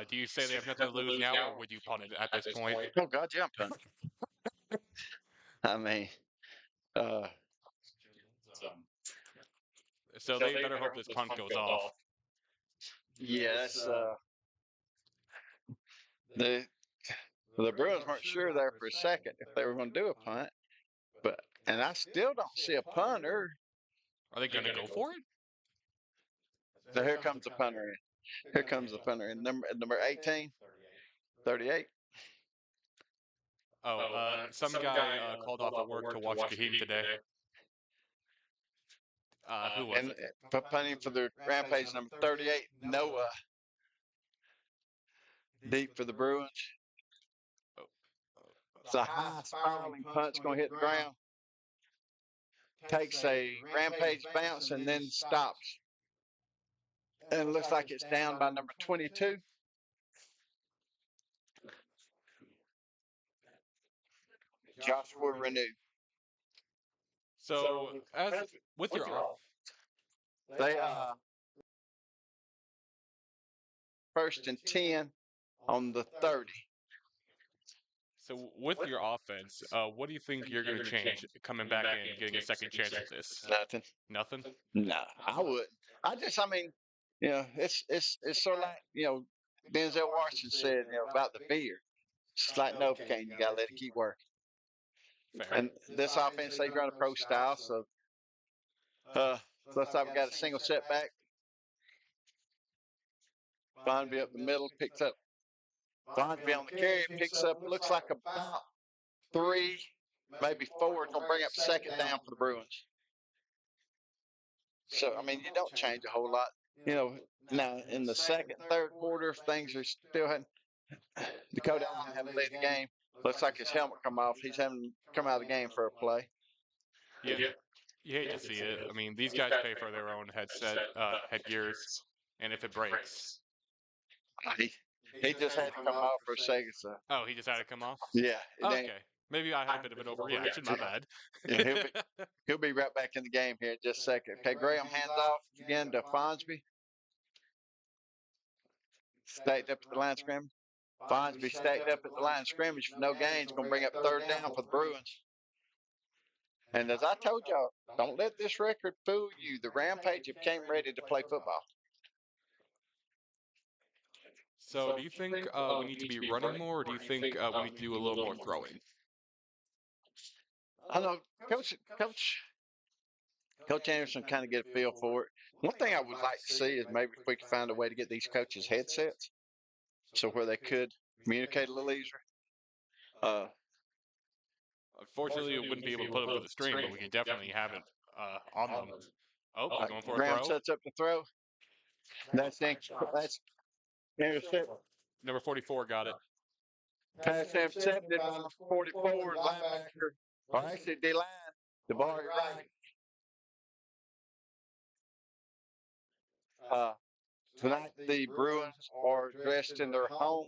do you say they have nothing to lose now, or would you punt it at this point? Oh, God, yeah, I'm punting. I mean, So they better hope this punt goes off. Yeah, that's the Bruins weren't sure there for a second if they were going to do a punt, and I still don't see a punter. Are they gonna go for it? So here comes the punter in. Here comes the punter in. Number 18, 38. Oh, some guy called off of work to watch Kahim today. Who was And it? punting for the Rampage, number 38, Noah. Deep for the Bruins. It's a high spiraling punch going to hit the ground. Takes a Rampage bounce and then stops. And it looks like it's down by number 22. Joshua Renew. So as with your They first and 10 on the 30. so with your offense, what do you think you're gonna change coming back in, getting a second chance at this? Nothing. Nothing. No, I wouldn't. I mean, it's sort of like, Denzel Washington said, about the fear. It's like Novocaine, you gotta let it keep working. Fair. And this offense, they run a pro style, so looks like we got a single setback. Bonby up the middle, picks up. Bonby on the carry, picks up, looks like about 3, maybe 4. It's going to bring up second down for the Bruins. So, I mean, you don't change a whole lot. Now in the second, third quarter, things are still having. Dakota Allen haven't led the game. Looks like his helmet come off. He's having to come out of the game for a play. Yeah. You hate to see it. I mean, these guys pay for their own headgears, and if it breaks, He just had to come off for a second. So. oh, he just had to come off. Yeah. Okay, maybe I had a bit of an overreaction. My bad. Yeah, he'll be right back in the game here in just a second. Okay, Graham hands off again to Fonsby. Stacked up at the line of scrimmage. Fonsby stacked up at the line of scrimmage for no gains. Going to bring up third down for the Bruins. And as I told y'all, don't let this record fool you. The Rampage have came ready to play football. So, do you think we need to be running more, or do you think we need to do a little more throwing? I know Coach Anderson kind of get a feel for it. One thing I would like to see is maybe if we could find a way to get these coaches headsets, so where they could communicate a little easier. Unfortunately, we wouldn't be able to put up with the stream, but we can definitely have it on them. Oh, we're going for a Graham throw. sets up the throw. That's intercepted. Number 44 got it. Pass intercepted by number 44, linebacker. Or actually, D-line, the ball right. Tonight, the Bruins are dressed in their home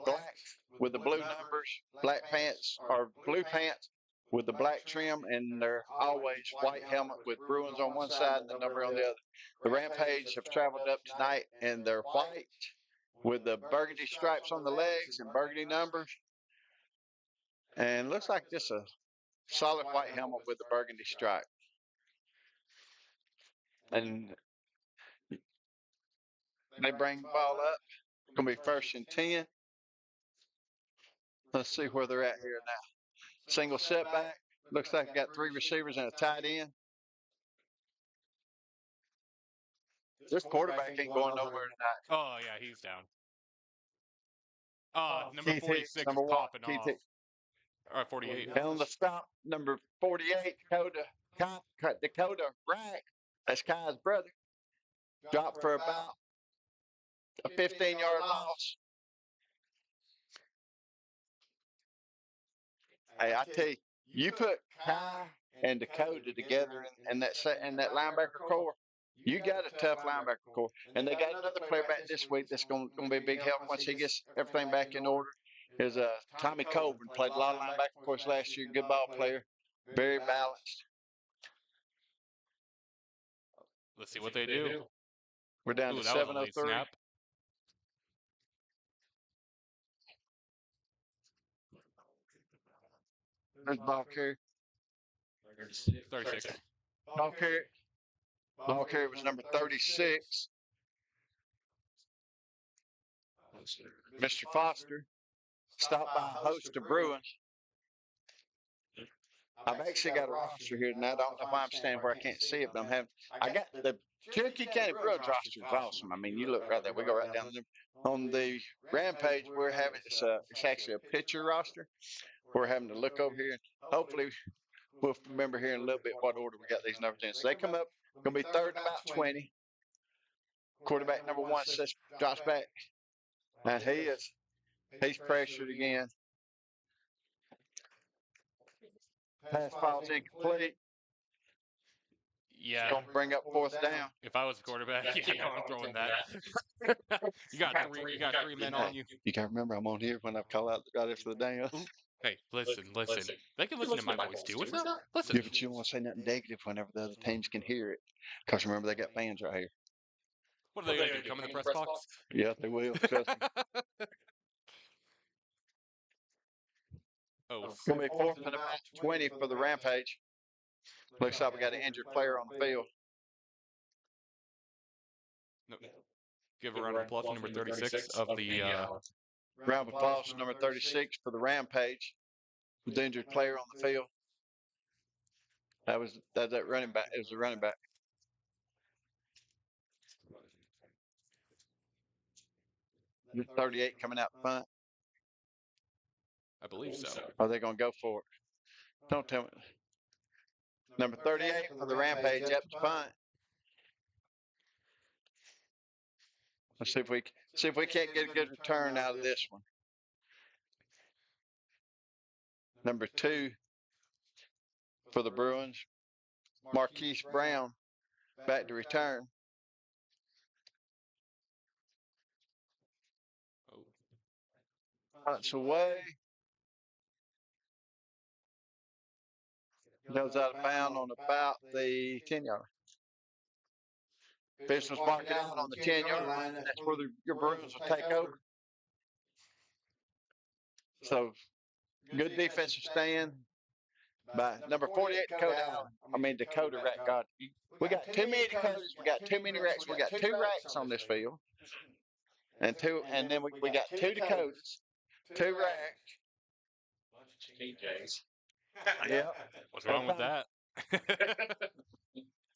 black with the blue numbers, black pants, or blue pants with the black trim, and they're always white helmet with Bruins on one side and the number on the other. The Rampage have traveled up tonight, and they're white with the burgundy stripes on the legs and burgundy numbers. And looks like just a solid white helmet with the burgundy stripe. And they bring the ball up. It's going to be first and 10. Let's see where they're at here now. Single setback. Looks like we got 3 receivers and a tight end. This quarterback ain't going nowhere tonight. Oh, yeah, he's down. Number Keith 46 Hicks, number is 1. popping Keith off. Hicks. All right, 48. And on the stop, number 48, Dakota Rack. That's Kai's brother. Dropped for about a 15-yard loss. Hey, I tell you, you put Kai and Dakota together in that linebacker core, you got a tough linebacker core. And they got another player back this week that's going to be a big help once he gets everything back in order. Is Tommy Colburn. Played a lot of linebacker for us last year. Good ball player. Very balanced. Let's see what they do. We're down to That was a late 7:03. snap. There's ball carry. 36. Ball carry. Ball carrier was number 36, Mr. Foster. Stopped by a host of Bruins. I've actually got a roster here tonight. I don't know why I'm standing where I can't see it, but I got the Cherokee County Bruins roster is awesome. I mean, you look right there. We go right down there. On the Rampage, we're having, it's actually a pitcher roster. We're having to look over here, and hopefully we'll remember here in a little bit what order we got these numbers in. So they come up, going to be third and about 20. Quarterback number 1 drops back, and he's pressured again. Pass falls incomplete. Yeah. It's going to bring up fourth down. If I was a quarterback, yeah, no, I'm throwing that. You got three men on you. You got to remember, I'm on here when I call out right after the down. Hey, listen. They can listen to my voice too. It's not. Listen. Yeah, but you don't want to say nothing negative whenever the other teams can hear it. Because remember, they got fans right here. What are they gonna do? Come in the press box? Yeah, they will. Trust me. Oh, It's going to be fourth and about 20 for the Rampage. Looks like we got an injured player on the field. no. Give a round of applause to number 36 of the. Round of applause to number 36 for the Rampage. With the injured player on the field. That running back. It was a running back. The 38 coming out front. I believe so. Are they going to go for it? Don't tell me. Number 38 for the Rampage up to punt. Let's see if we can't get a good return out of this one. Number 2 for the Bruins, Marquise Brown, back to return. Punts away. Goes out of bounds on about the 10-yard. Officials mark it out on the 10-yard line. That's where your Bruins will take over. So, good defensive stand by number 48, Dakota Rat God. We got too many Dakotas. We got too many Rats. We got 2 Rats on this field. And then we got 2 Dakotas, 2 Rats. TJs. Yeah. What's wrong with that?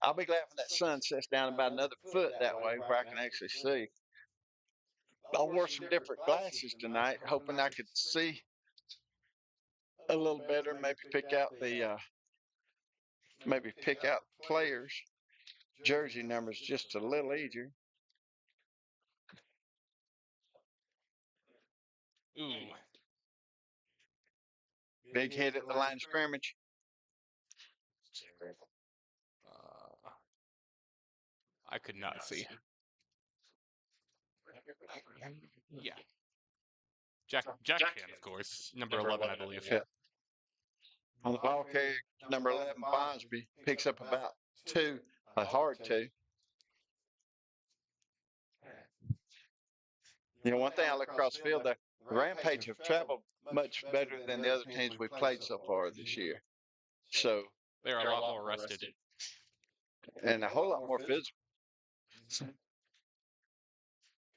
I'll be glad when that sun sets down about another foot that way where I can actually see. I wore some different glasses tonight, hoping I could see a little better, maybe pick out the players' jersey numbers just a little easier. Ooh. Big hit at the line of scrimmage. I could not see. Yeah. Jack can, of course. Number 11, I believe. Yeah. On the ball carrier, number 11, Bonsby, picks up about 2, a hard 2. You know, one thing I look across the field, the Rampage have traveled much better than the other teams we've played so far this year. So They're a lot more rested. And a whole lot more physical.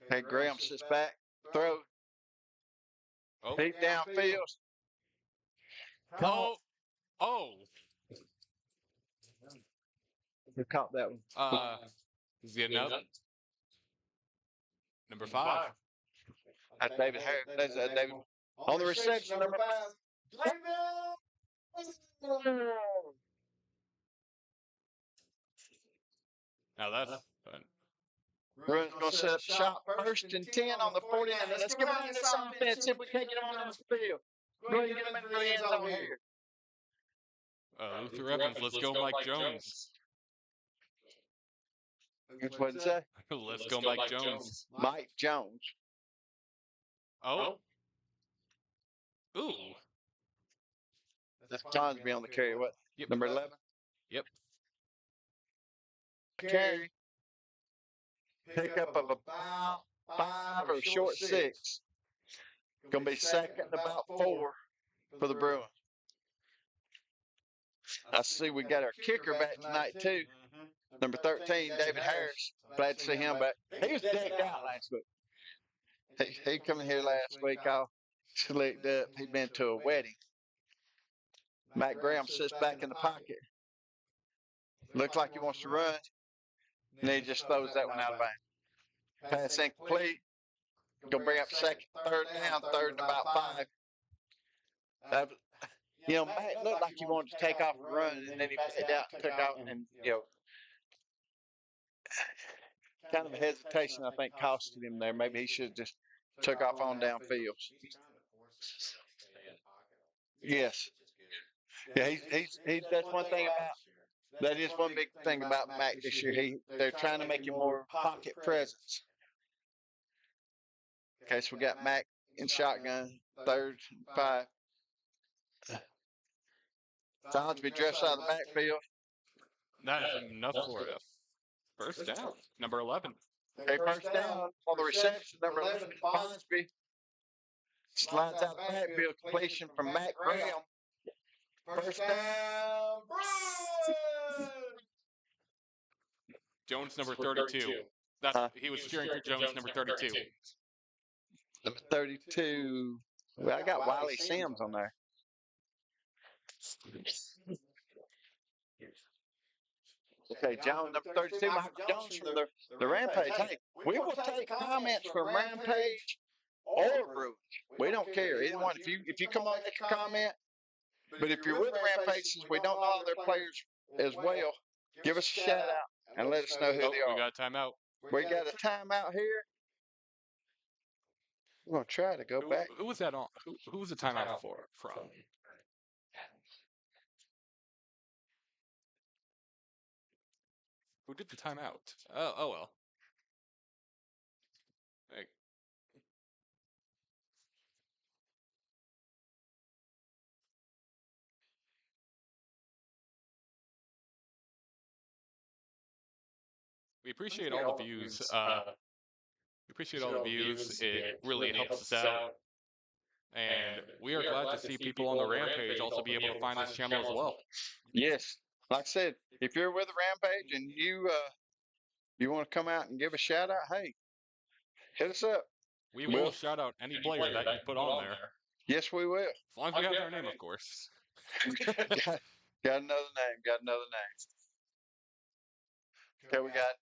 Hey, Graham sits back, throw. Oh. Deep downfield. Oh. Who caught that one? Is he enough? Number 5. That's David Harris. That's David. On the reception, number 5. Now that's fun. Bruins going to set up shop 1st and 10 on the 49. Let's get on this offense. See if we can't get on this field. Go ahead and get them into the end zone here. Luther Evans, let's go Mike Jones. That's what it say. Let's go Mike Jones. Mike Jones. Oh. Ooh. That's Tonsby on the carry. What? Yep. Number 11? Yep. Carry. Pickup of about 5 or short 6. Going to be second about 4 for the Bruins. I see we got our kicker back tonight, too. Number 13, David Harris. Glad to see him back. He was decked out last week. He come in here last week all slicked up. He'd been to a wedding. Matt Graham sits back in the pocket. Looks like he wants to run. And he just throws that one out of bounds. Pass incomplete. Go bring up second, third down, third and about 5. Matt looked like he wanted to take off and run, and then he paid out, took off, and kind of a hesitation I think costed him there. Maybe he should have just took off on downfield. Yes. Yeah, he's that's one thing about that is one big thing about Mac this year. They're trying to make him more pocket presence. Okay, so we got Mac in shotgun, third, 5. Sonsby drifts out of the backfield. That is enough for a first down. Number 11. Okay, first down on the reception. Number 11, Sonsby slides out the backfield, completion from Matt Graham. First down, Bruins! Jones, number 32. He was cheering for Jones, number 32. Number 32. Well, I got Wiley Sims on there. Okay, Jones, number 32, Michael Jones from the Rampage. Hey, we will take comments from Rampage or Bruins. We don't care. Either one. If you come on and make a comment, but if you're with Rampage, since we don't know all their players as well, give us a shout out and let us know who they are. We got a timeout. We got a timeout here. We're going to try to go back. Who was that on? Who was the timeout from? Who did the timeout? Oh well. Hey. We appreciate all the views. We appreciate all the views. It really helps us out. And we are glad to see people on the Rampage also be able to find this channel as well. Yes. Like I said, if you're with the Rampage and you want to come out and give a shout out, hey, hit us up. We will shout out any player that you put on there. Yes, we will. As long as we have their name, of course. Got another name. Okay, we got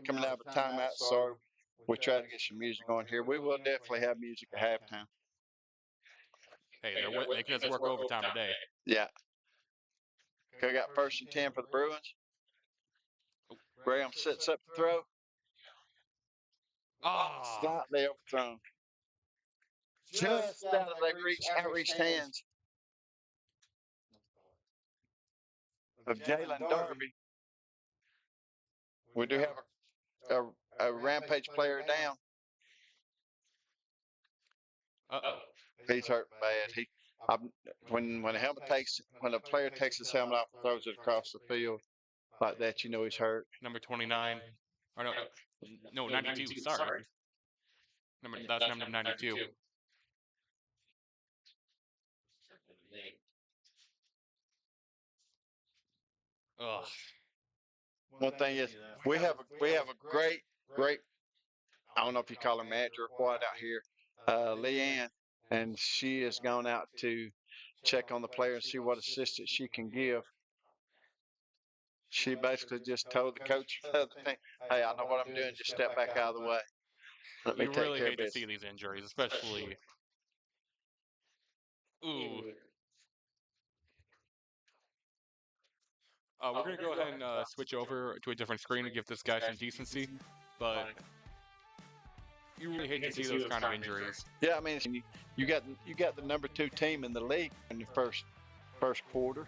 coming out of a timeout, so we try to get some music on here. We will definitely have music at halftime. Hey, they're making us work overtime today. Yeah. Okay, we got 1st and 10 for the Bruins. Graham sets up the throw. Slightly overthrown. Just out of their outreached hands of Jalen Darby. We do have a Rampage player down. He's hurt bad. When a player takes his helmet off and throws it across the field like that, you know he's hurt. Number 29. Or no, 92. Sorry. That's number 92. Ugh. One thing is, we have a great. I don't know if you call her manager or what out here, Leanne, and she has gone out to check on the player and see what assistance she can give. She basically just told the coach the other thing, hey, I know what I'm doing, just step back out of the way. Let me You take really care hate of to see business. these injuries, especially. Ooh. We're going to go ahead and switch over to a different screen and give this guy some decency, but you really hate to see those kind of injuries. Yeah, I mean, you got the number 2 team in the league in the first quarter.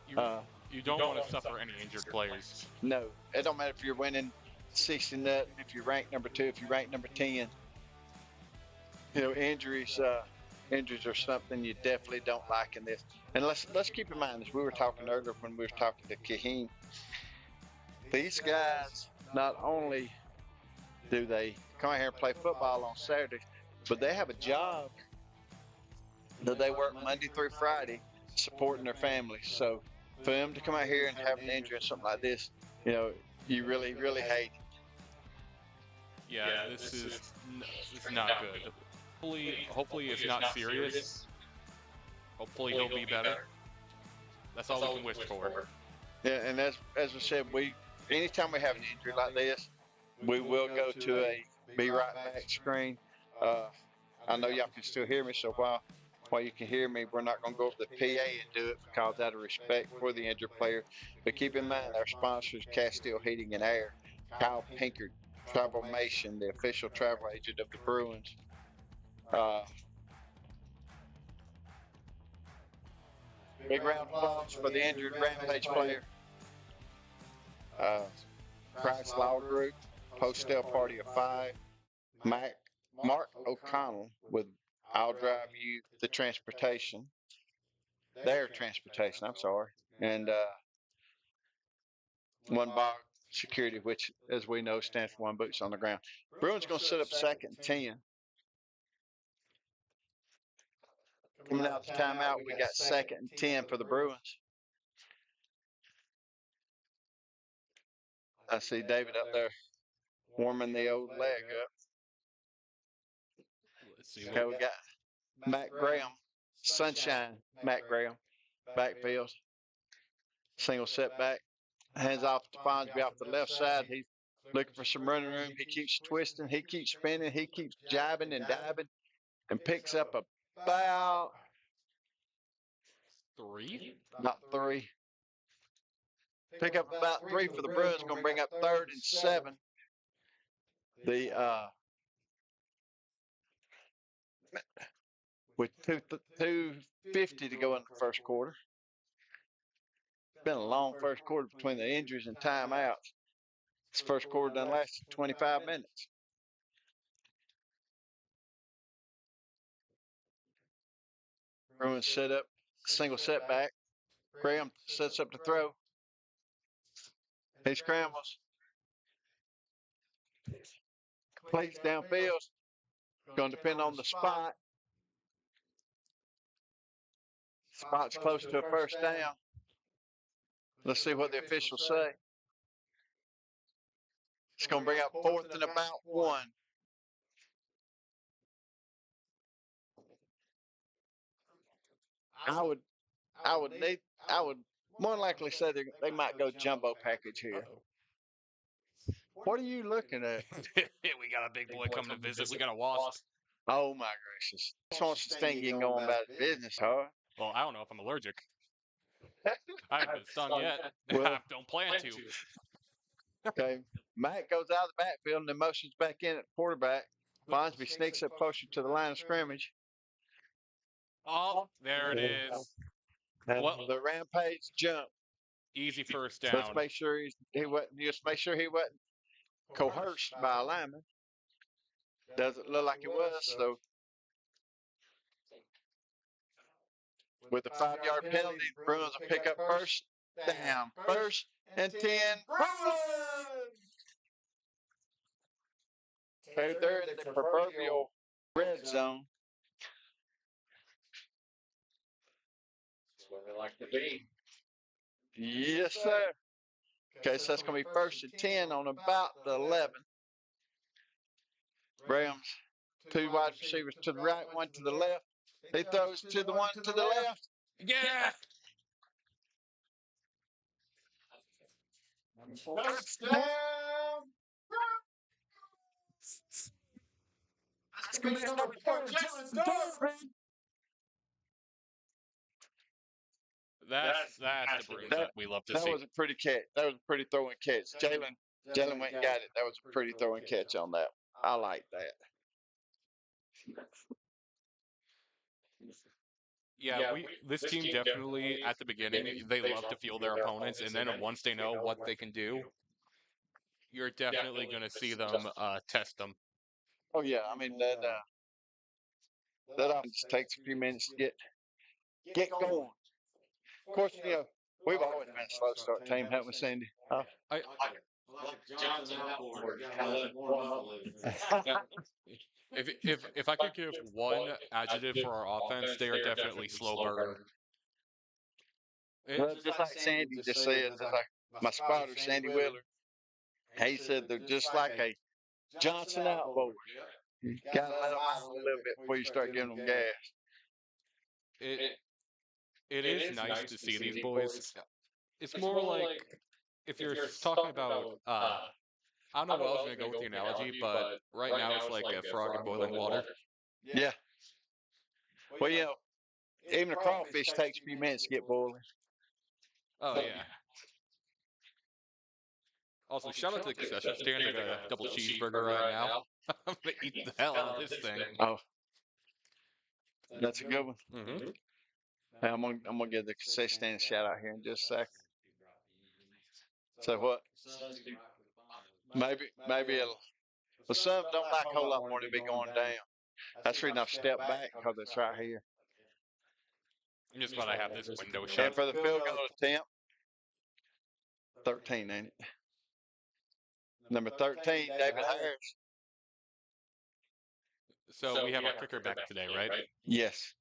You don't want to suffer any injured players. No, it don't matter if you're winning 60 nothing, if you're ranked number 2, if you're ranked number 10. You know, injuries are something you definitely don't like in this. And let's keep in mind, as we were talking earlier when we were talking to Kaheen, these guys, not only do they come out here and play football on Saturdays, but they have a job that they work Monday through Friday supporting their families. So for them to come out here and have an injury or something like this, you know, You really, really hate it. Yeah, this is not good. Hopefully it's not serious. Hopefully he'll be better. That's all we can wish for. Yeah, and as I said, anytime we have an injury like this, we will go to a be right back screen. I know y'all can still hear me, so while you can hear me, we're not going to go over the PA and do it because out of respect for the injured player. But keep in mind, our sponsors, Castile Heating and Air, Kyle Pinkard, Travelmation, the official travel agent of the Bruins. Big round of applause for the injured Rampage player. Price Law Group, Postal Party of 5, Mark O'Connell with I'll Drive You the Transportation. Their transportation, I'm sorry. And One Box Security, which, as we know, stands for One Boots on the Ground. Bruins going to set up 2nd and 10. Coming out the timeout, we got 2nd and 10 for the Bruins. I see David up there warming the old leg up. Let's see. Okay, we got Matt Graham, Sunshine, Matt Graham, backfield. Single setback. Hands off to Fonsby off the left side. He's looking for some running room. He keeps twisting. He keeps spinning. He keeps jabbing and dabbing and picks up about 3. Not 3. Pick up about 3 for the Bruins. Going to bring up 3rd and 7. With 2:50 to go in the first quarter. It's been a long first quarter between the injuries and timeouts. This first quarter done lasted 25 minutes. Bruins set up, single setback. Graham sets up to throw. He scrambles. Completes downfield. Going to depend on the spot. Spot's close to a first down. Let's see what the officials say. It's going to bring up 4th and about 1. I would more likely say they might go jumbo package here. What are you looking at? We got a big boy coming to visit. We got a wasp. Oh my gracious! This wants to sting getting going about his business, huh? Well, I don't know if I'm allergic. I haven't been stung yet. Well, I don't plan to. Okay, Matt goes out of the backfield and then motions back in at quarterback. Fonsby sneaks up closer to the line of scrimmage. Oh, there it is. Well, the Rampage jump. Easy first So down. let's make sure he wasn't coerced by a lineman. Doesn't look like it was, so with a 5-yard penalty, Bruins will pick up first down. 1st and 10. Okay, they're in the proverbial red zone. That's where they like to be. Yes, sir. Okay, so that's going to be 1st and 10 on about the 11. Graham's 2 wide receivers to the right, 1 to the left. He throws to the 1 to the left. Yeah. Touchdown. That's going to be number 4, Jason Durbin. That's the Bruins that we love to see. That was a pretty catch. That was a pretty throwing catch. Jalen went and got it. That was a pretty throwing catch on that. I like that. Yeah, this team definitely at the beginning they love to feel their opponents, and then once they know what they can do, you're definitely going to see them test them. Oh yeah, I mean that often just takes a few minutes to get going. Of course, we've always been a slow start team, haven't we, Sandy? Johnson outboard, just kind of let it warm up a little. If I could give one adjective for our offense, they are definitely slow burn. Well, just like Sandy just said, just like my spotter, Sandy Wheeler, He said they're just like a Johnson outboard. You gotta let them out a little bit before you start giving them gas. It it is nice to see these boys. It's more like if you're talking about I don't know what I was gonna go with the analogy, but right now it's like a frog in boiling water. Yeah. Well, you know, even a crawfish takes a few minutes to get boiling. Oh yeah. Also, shout out to the concession stand. I got a double cheeseburger right now. I'm gonna eat the hell out of this thing. Oh, that's a good one. Mm-hmm. Hey, I'm gonna give the concession stand a shout out here in just a second. So what? Maybe it'll. Well, some don't like a whole lot more to be going down. That's the reason I've stepped back because it's right here. I'm just glad I have this window And shut. for the field goal attempt, 13, ain't it? Number 13, David Harris. So we have our kicker back today, right? Yes.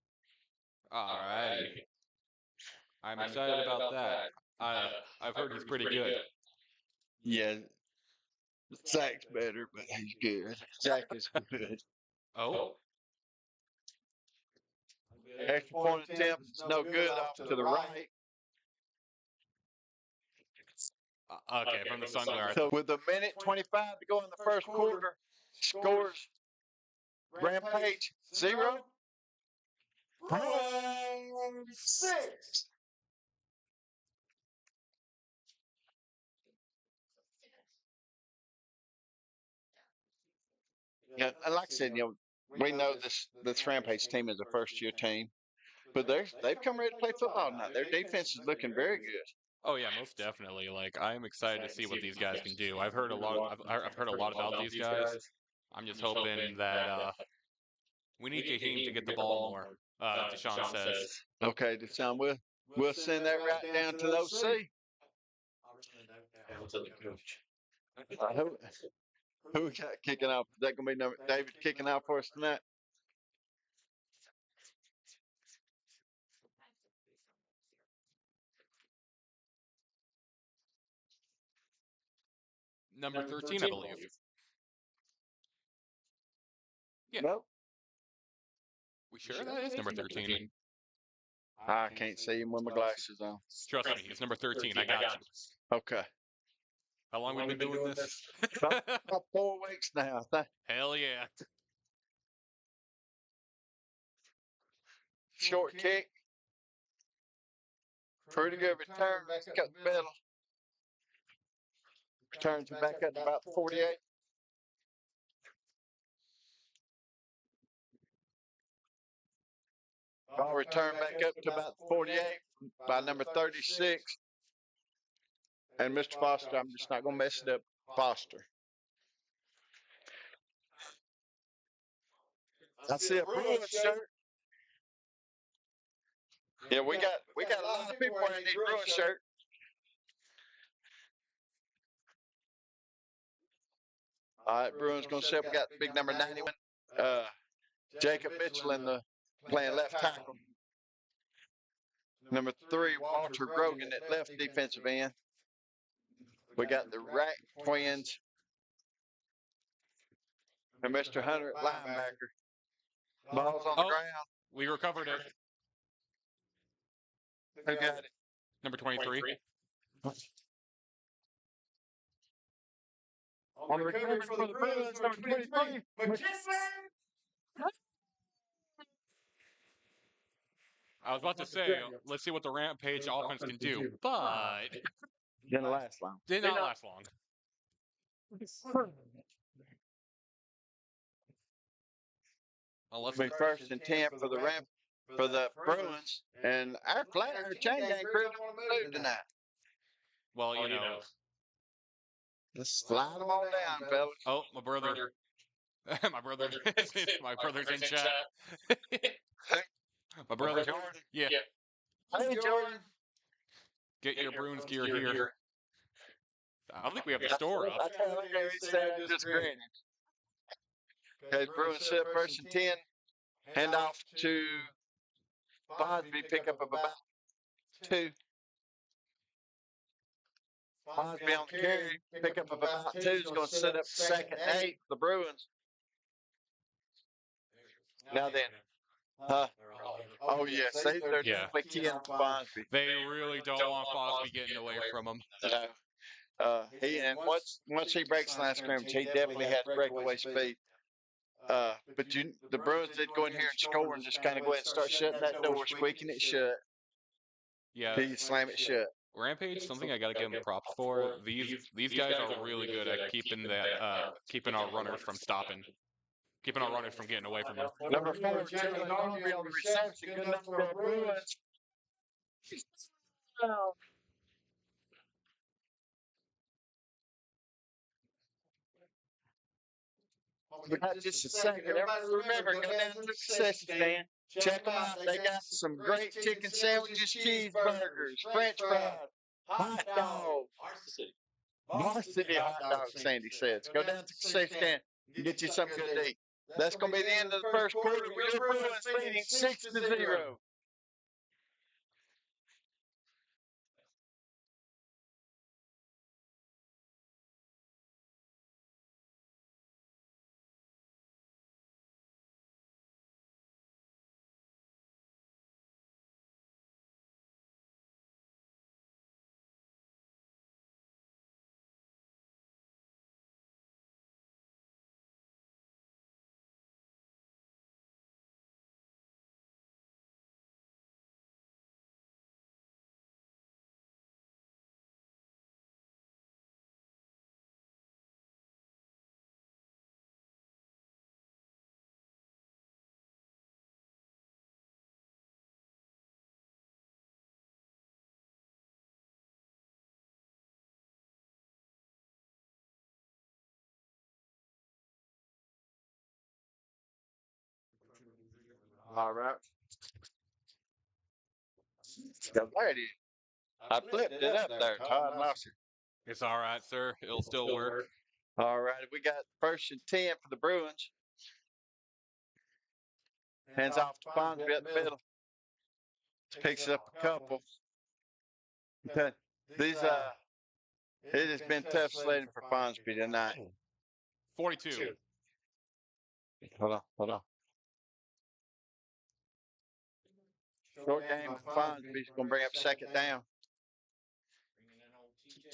Alrighty. I'm excited about that. I've heard he's pretty good. Yeah. Zach's better, but he's good. Zach is good. Oh, Extra point attempt is no good off to the right. okay, from the sun glare. So with a minute 25 to go in the first quarter, scores Rampage 0. Bruins 6. Yeah, and like I said, we know this Rampage team is a first year team, but they've come ready to play football now. Their defense is looking very good. Oh yeah, most definitely. Like I am excited to see what these guys can do. I've heard a lot. I've heard a lot about these guys. I'm just hoping that we need Jaheim to get the ball more. Deshaun says. Okay, Deshaun, we'll send that right down to the OC. To the coach. Who we got kicking off? Is that gonna be David kicking off for us tonight? Number 13, I believe. Yeah. Nope. We sure that is number 13. I can't see him with my glasses on. Trust me, it's number 13. I got you. Okay. How long we been doing this? About 4 weeks now, I think. Hell yeah. Short kick. Pretty good return. Back up the middle. Returns it back up to about 48. Ball returned back up to about 48 by number 36. And Mr. Foster, I'm just not going to mess it up. Foster. I see a Bruins shirt. Yeah, we got a lot of people wearing these Bruins shirts. All right, Bruins going to set. We got big number 91, Jacob Mitchell playing left tackle. Number 3, Walter Grogan at left defensive end. We got the Rack twins and Mr. Hunter at linebacker. Ball's on the ground. We recovered it. Who got it? Number 23. On the recovery for the Bruins, number 23, I was about to say, let's see what the Rampage offense can do, but didn't last long. did not last long. Unless Be first and 10 for the Bruins, and our chain gang crew don't want to move tonight. well, you know. Let's slide them on down, fellas. Oh, my brother. my brother's in chat. My brother. Yeah. Hey, Jordan. Get your Bruins gear here. I don't think we have the store up. I can't look at it, Sam, just grinning. Okay, Bruins set first and 10. Hand off to Bosby, pick up about 2. Fosby on the carry, pick up about two, is going to set up second and 8 for the Bruins. Now then, oh yes, they're Yeah. definitely keying on Fosby. They really don't want Fosby getting away from him. He and once he breaks the last scrimmage, he definitely has breakaway speed. But the Bruins did go in here and score and just kind of go ahead and start shutting that door, squeaking it shut. Yeah. Till you slam it shut. Rampage, something I gotta give them props for. These guys are really good at keeping our runners from stopping, keeping our runners from getting away from them. Number 4, Jimmy Harvey on the reception. Good enough for the Bruins. We got just a second. Everybody remember, go down to the concession stand. Check them out. They got some great chicken sandwiches, cheeseburgers, French fries, hot dog. Varsity hot dog, Sandy says. Go down to the concession stand and get you something good to eat. That's going to be the end of the first quarter. We're Bruins leading 6-0. All right. Alrighty. I flipped it up there, Todd Lawson. It's all right, sir. It'll still work. All right, we got 1st and 10 for the Bruins. Hands off to Fonsby at the middle. Picks up a couple. Okay. These it has been tough sledding for Fonsby tonight. 42. Hold on. Short game for Fonsby's going to bring up second down.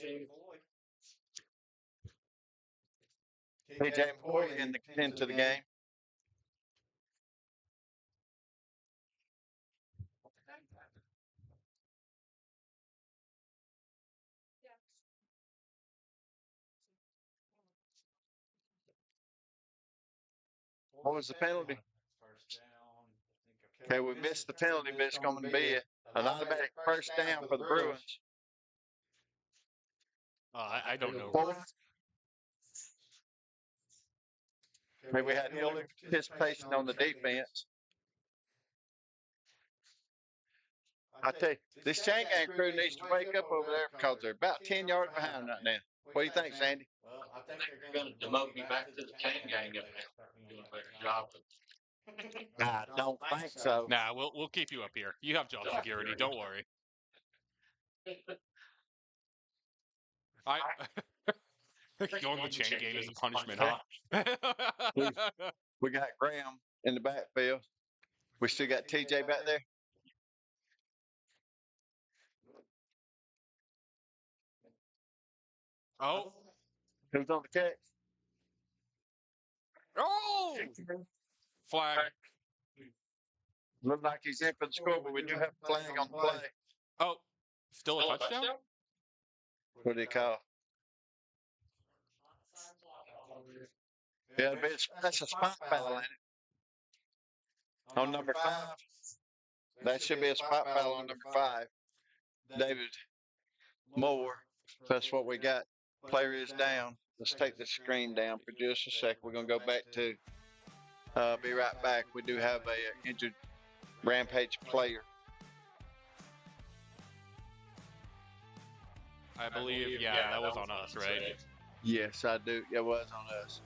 TJ McCoy into the game. What was the penalty? Okay, we missed the penalty, but it's going to be an automatic first down for the Bruins. I don't know. Maybe we had ill participation on the defense. I tell you, this chain gang crew needs to wake up over there because they're about 10 yards behind right now. What do you think, Sandy? Well, I think they're going to demote me back to the chain gang if they do a better job. I don't think so. Nah, we'll keep you up here. You have job security. Don't worry. Going to the chain gang is a punishment, huh? We got Graham in the backfield. We still got TJ back there. Oh. Who's on the catch? Oh! Flag. Looks like he's in for the score, but we do have a flag on the play. Oh, still a touchdown? What do you call? Yeah, that's a spot foul, ain't it? On number 5. That should be a spot foul on number 5. David Moore. That's what we got. Player is down. Let's take the screen down for just a second. We're going to go back to be right back. We do have a injured Rampage player. I believe, yeah, that was on us, right? Yes, I do. It was on us.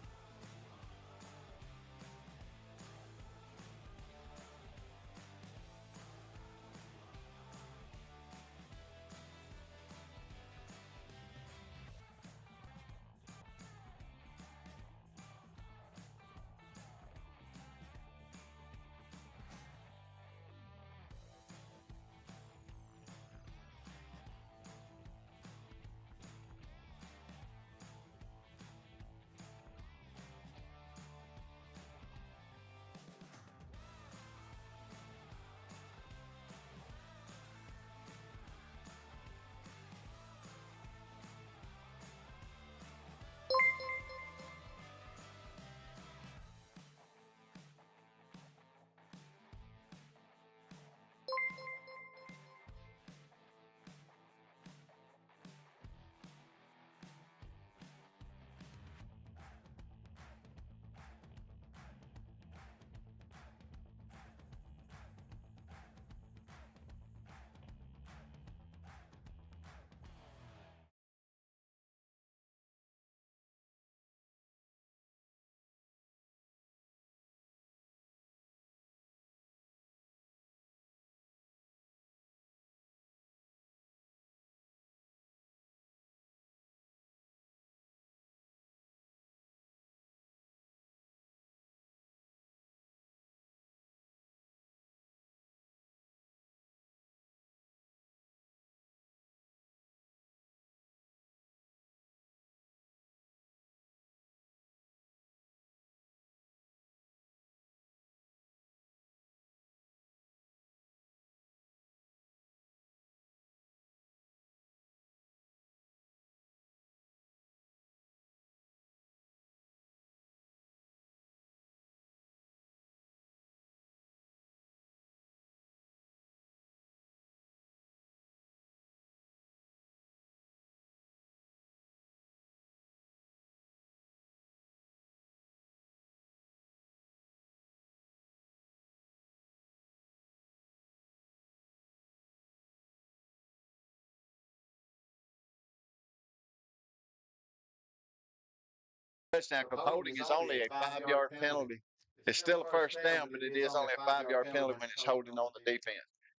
touchdown because holding is only a 5-yard penalty. It's still a first down, but it is only a 5-yard penalty when it's holding on the defense.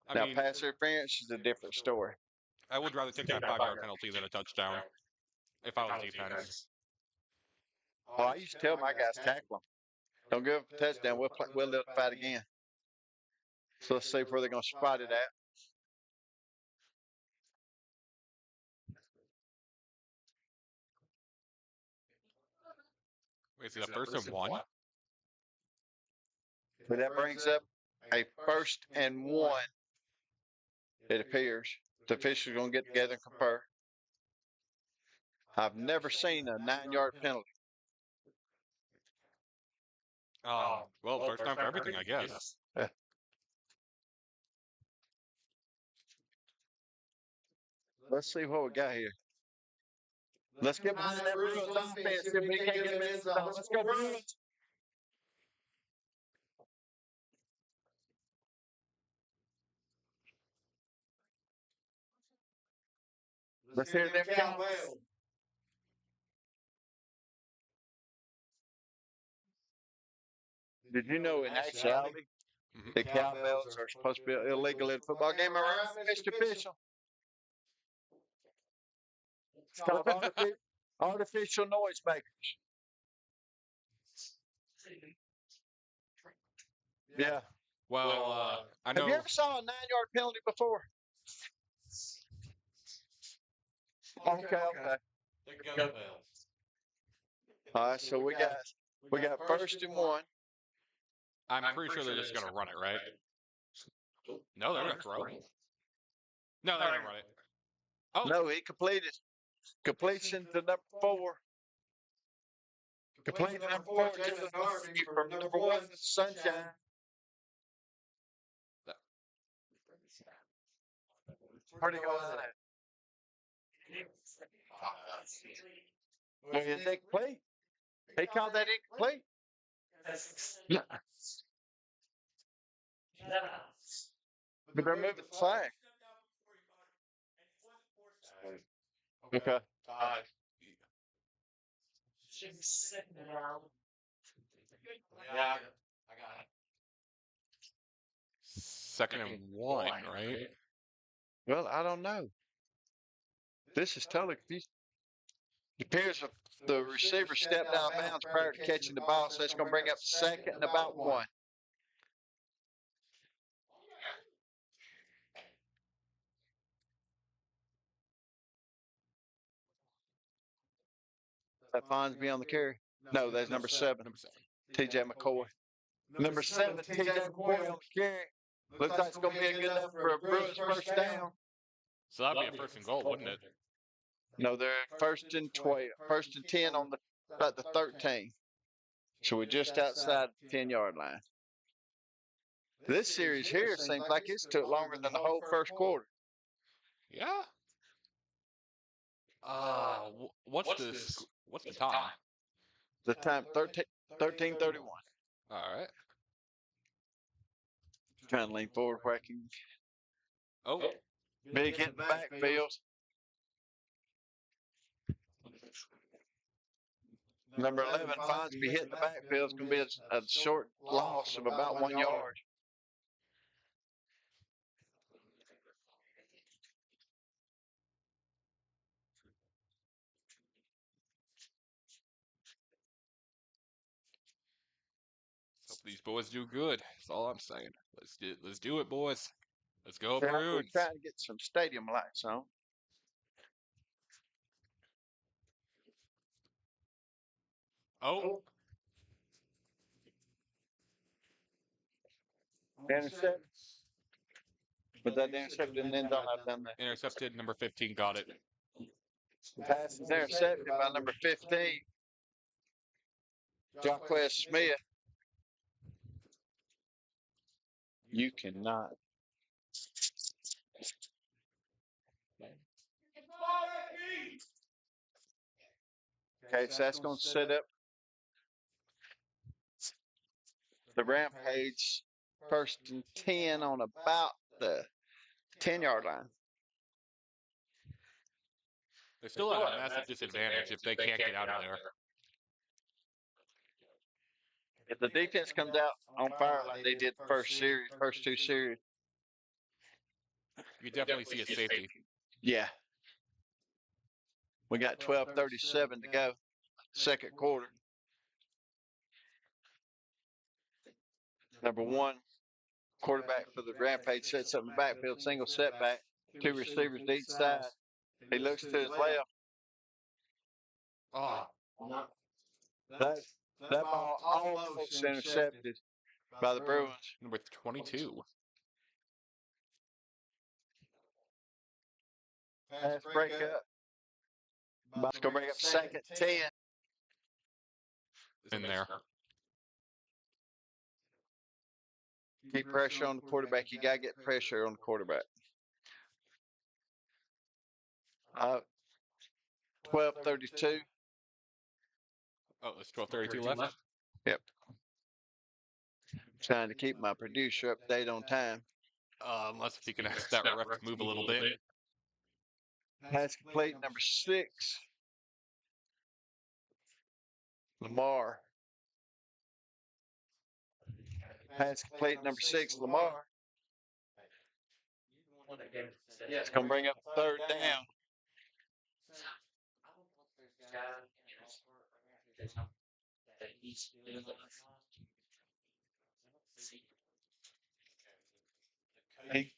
I Now, mean, pass interference is a different story. I would rather take that 5-yard penalty than a touchdown if I was defense. Oh, I used to tell my guys tackle them. Don't give up a touchdown. We'll let them fight again. So let's see where they're going to spot it at. Wait, is it a 1st and 1? But that brings up a 1st and 1. It appears the officials are going to get together and confer. I've never seen a 9-yard penalty. Well, first time for everything, I guess. Let's see what we got here. Let's get behind that Bruins offense. See if we can't get them in the zone. Let's go, Bruins. Let's hear them cowbells. Did you know in actuality, the cowbells are supposed to be illegal in a football game? Am I right, Mr. Official? It's called artificial noise makers. Yeah. Well, I Have know. you ever saw a 9-yard penalty before? Okay. All right, so we got 1st and 1. I'm pretty sure they're just gonna run it, right? No, they're gonna throw. No, they're gonna run it. Oh, No, he completed. Completion to number 4. Completion to number 4. Jalen Murphy from number 1, Sunshine. Where'd he go with that? Well, it's incomplete. He called that incomplete. But they're moving the flag. Okay. Yeah. 2nd and 1, right? Well, I don't know. This is totally confusing. It appears the receiver stepped out of bounds prior to catching the ball, so it's going to bring up 2nd and about 1. That Fonzie on the carry? No, that's number 7. Number 7. TJ McCoy. Number 7, TJ McCoy on the carry. Looks like it's going to be a good enough for a Bruins 1st down. So that'd be a 1st and goal, wouldn't it? No, they're 1st and 12, 1st and 10 on about the 13. So we're just outside the 10-yard line. This series here seems like it's took longer than the whole 1st quarter. Yeah. What's the time? The time 13:31. All right. Trying to lean forward where I can. Oh, Big hit in the backfield. Number 11, Fonsby hitting the backfield. It's going to be a short loss of about 1 yard. hope these boys do good. That's all I'm saying. Let's do it, boys. Let's go, We're Bruins. trying to get some stadium lights on. Oh, Intercept. But that intercept didn't end on I've done that. intercepted. Number 15 got it. The pass is intercepted by number 15, Jacquez Smith. You cannot. Okay, so that's going to set up the Rampage 1st and 10 on about the 10-yard line. They still have a massive disadvantage if they can't get out of there. If the defense comes out on fire like they did the first two series, You definitely see a safety. yeah. We got 12:37 to go, second quarter. Number one, quarterback for the Rampage sets up in the backfield, single setback, two receivers to each side. He looks to his left. Oh, That ball almost intercepted by the Bruins. number 22. Pass breakup. It's going to bring up second 10. In there. Keep pressure on the quarterback. You got to get pressure on the quarterback. 12:32. Oh, there's 12:32 left. Yep. Trying to keep my producer up to date on time. Unless if you can ask that ref to move a little bit. Pass complete, number 6. Lamar. Pass complete, number 6, Lamar. It's going to bring up third down. Hey.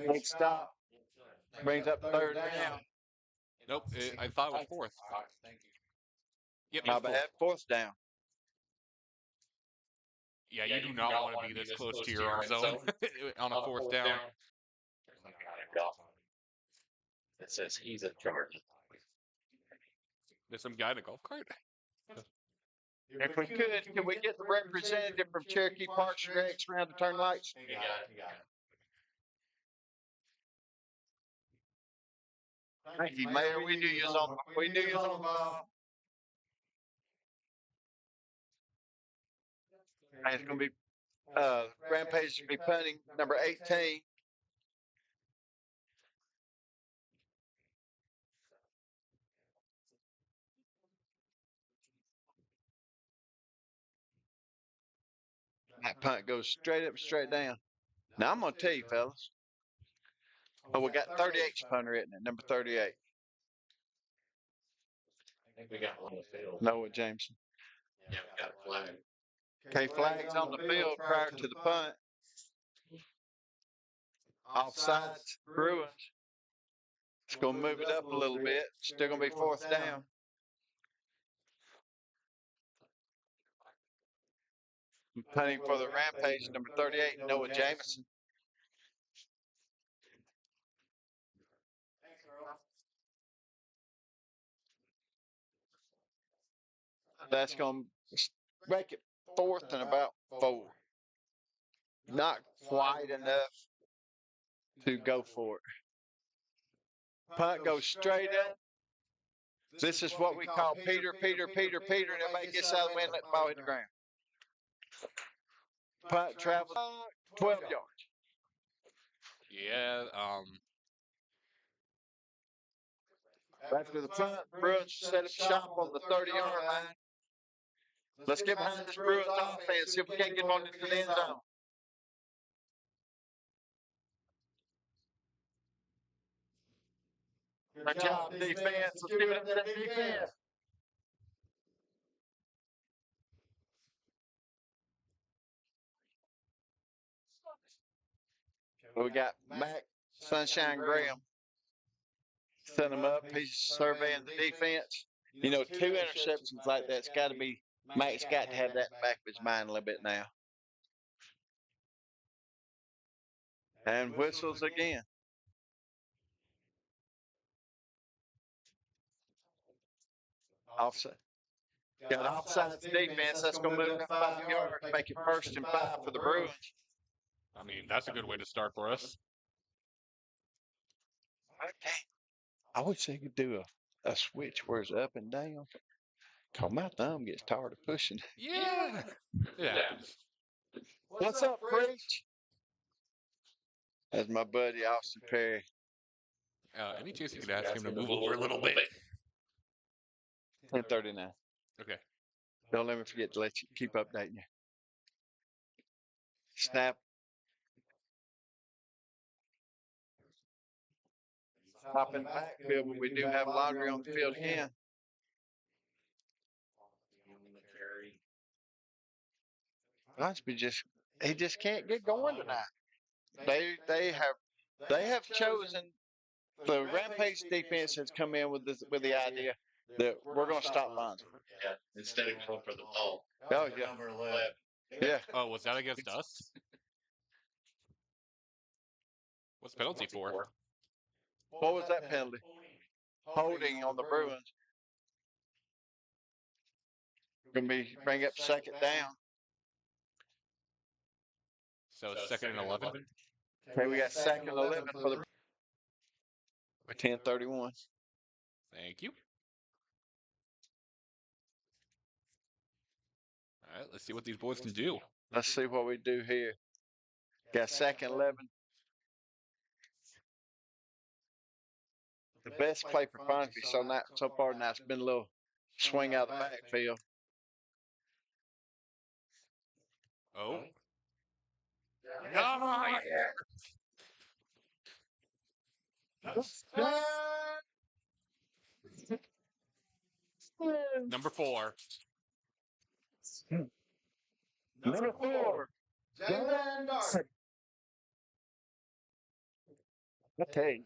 Next stop. Brings up third down. Nope, I thought it was fourth. Yep, My it's fourth. bad. Fourth down. Yeah, you do not want to be this close to your own zone on a fourth down. It says he's in charge. There's some guy in a golf cart. If we could we get the representative from Cherokee Park Rex around to turn lights? You got it. Thank you, Mayor. We knew you was on the ball. And it's going to be Rampage is going to be punting number 18. That punt goes straight up, straight down. Now, I'm going to tell you, fellas. Oh, we got 38's punter, isn't it? Number 38. I think we got one on the field. Noah Jameson. Yeah, we got a flag. Okay, flags on the field prior to the punt. Offsides, Bruins. It's going to move it up a little bit. Still going to be fourth down. Punting for the Rampage, number 38, Noah Jameson. That's going to make it fourth and about 4. Not quite enough to go for it. Punt goes straight up. This is what we call Peter, and everybody gets out of the way and let the ball hit the ground. Punt travels 12 yards. Yeah, After the punt, Bruins set up shop on the 30-yard line. Let's get behind this Bruins offense, see if we can't get on into the end zone. Good job, defense. Let's give it up to that defense. We got Mac Sunshine Graham. Set him up. He's surveying the defense. You know, 2 interceptions like that's got to be, Mac's got to have that in the back of his mind a little bit now. And whistles again. Offside. Got offsides defense. That's going to move it up 5 yards. Make it 1st and 5 for the Bruins. I mean, that's a good way to start for us. Okay. I wish they could do a switch where it's up and down. Cause my thumb gets tired of pushing. Yeah, it happens. What's up, Preach? That's my buddy Austin Perry. Any chance you could ask him to move over a little bit? 10:39. Okay. Don't let me forget to let you keep updating you. Snap. Hop in the backfield, but we do have Laundry on the field again. He just can't get going tonight. They have chosen the Rampage defense has come in with the idea that we're going to stop Bonds. Yeah, instead of going for the ball. Oh yeah, Number 11. yeah. Oh, was that against us? What's the penalty for? What was that penalty? Holding on the Bruins. Going to bring up second down. So it's 2nd and 11. Okay, we got second and 11 for the 10:31. Thank you. All right, let's see what these boys can do. Let's see what we do here. Got second 11. The best play for Fonzie so far now it's been a little swing out of the backfield. Oh. No! Number 4. Number 4. Jalen Dart. I tell you,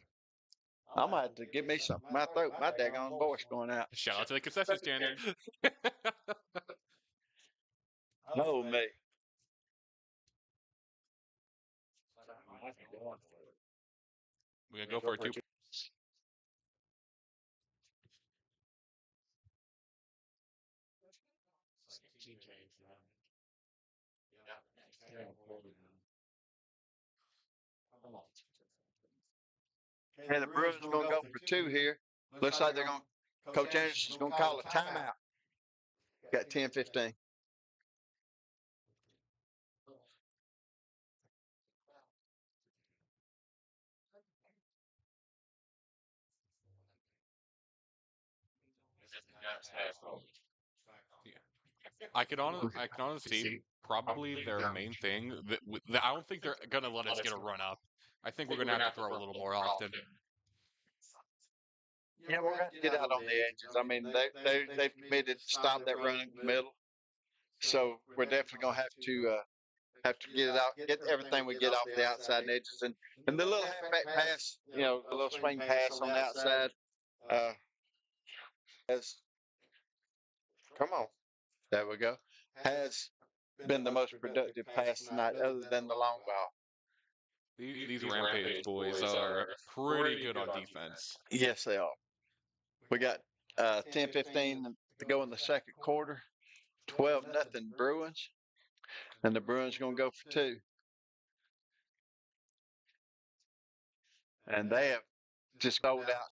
I might have to get me something. My throat, my daggone voice going out. Shout out to the concession stand. Oh, me. We're going to go for a 2. And the Bruins going to go for 2 here. Looks like they're going to, Coach Anderson's going to call a timeout. Got 10:15. I can honestly see probably their main thing. That I don't think they're going to let us get a run up. I think we're going to have to throw a little more often. Yeah, we're going to get out on the edges. I mean, they've committed to stop that run in the middle. So we're definitely going to have to get it out, get everything we get off the outside edges. And the little halfback pass, the little swing pass on the outside, come on, there we go, has been the most productive pass tonight other than the long ball. These Rampage boys are pretty good on defense. Yes, they are. We got 10:15 to go in the second quarter, 12-0 Bruins, and the Bruins going to go for 2. And they have just rolled out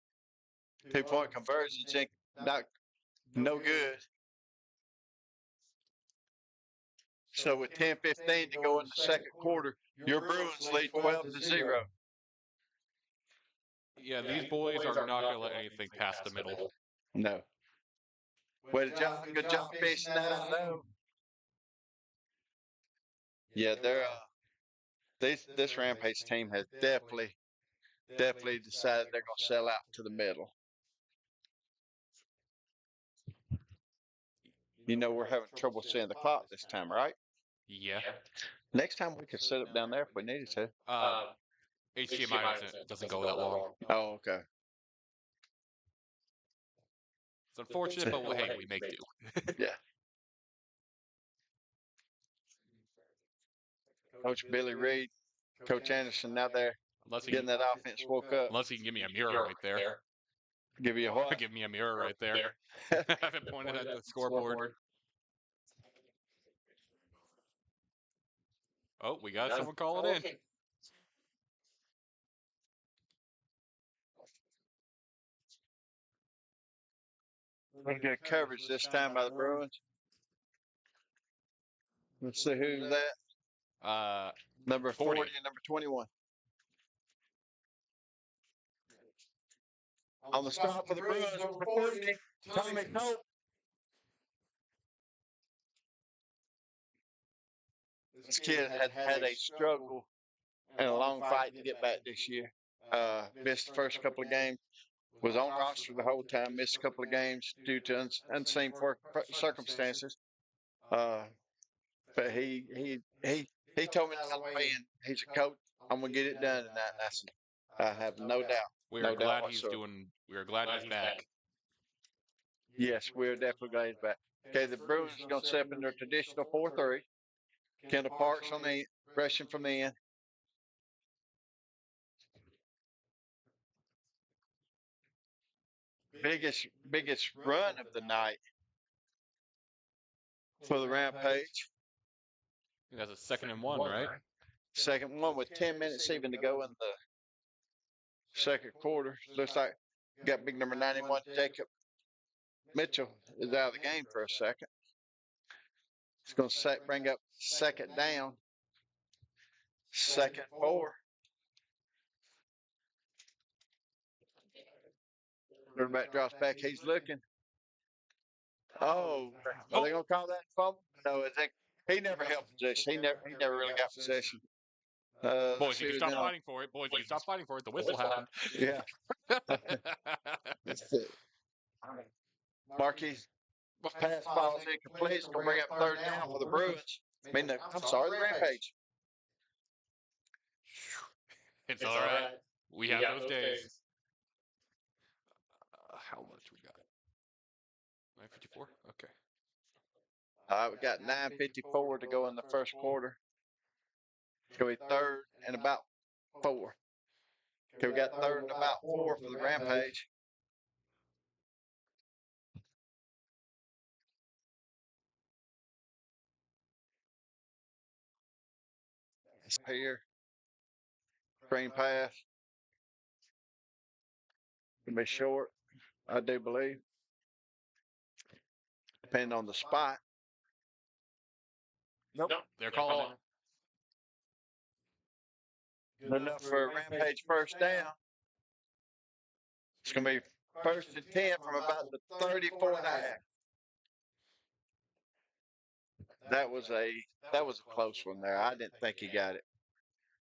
2-point conversions, no good. So with 10:15 to go in the second quarter, your Bruins lead 12-0. Yeah, these boys are not going to let anything past the middle. No. Good job fishing that out. No. Yeah, this Rampage team has definitely decided they're going to sell out to the middle. We're having trouble seeing the clock this time, right? Yeah. Next time we could sit up down there if we needed to. HDMI doesn't go that long. Oh, okay. It's unfortunate, but hey, we make do. Yeah. Coach Billy Reed, Coach Anderson out there getting that offense woke up. Unless he can give me a mirror right there. Give you a what? Give me a mirror right there. Have it pointed at the scoreboard. Oh, we got someone calling in. Pretty good coverage this time by the Bruins. Let's see who's that. Number 40 40. and number 21. On the stop for the Bruins, number 40, Tommy Cope. This kid had a struggle and a long fight to get back this year. Missed the first couple of games. Was on roster the whole time. Missed a couple of games due to unseen circumstances. But he told me down the way, and he's a coach. I'm gonna get it done tonight. And I said, I have no doubt. We No are doubt glad he's whatsoever. doing. We are glad he's back. Yes, we're definitely glad he's back. Okay, the Bruins are gonna step in their traditional 4-3. Kendall Parks on the rushing from the end. Biggest run of the night for the Rampage. I think that's a 2nd and 1, right? Second one with 10 minutes even to go in the second quarter. Looks like got big number 91, Jacob Mitchell is out of the game for a second. It's going to bring up second down. Second 4. Quarterback drops back. He's looking. Oh, are they going to call that fumble? No, he never held possession. He never really got possession. Boys, if you stop fighting for it, boys, if you stop fighting for it, the whistle happened. Yeah. That's it. Marquis pass balls incomplete. It's going to bring up third down for the Bruins. I'm sorry, the Rampage. It's all right. We have those days. How much we got? 9:54. Okay. We got 9:54 to go in the first quarter. It's going to be third and about 4. Okay, we got third and about 4 for the Rampage. Here. Screen pass. Gonna be short, I do believe. Depending on the spot. Nope. They're calling. Good enough for a Rampage first down. It's gonna be first and 10 from about the 34 and a half. That was a close one there. I didn't think he got it.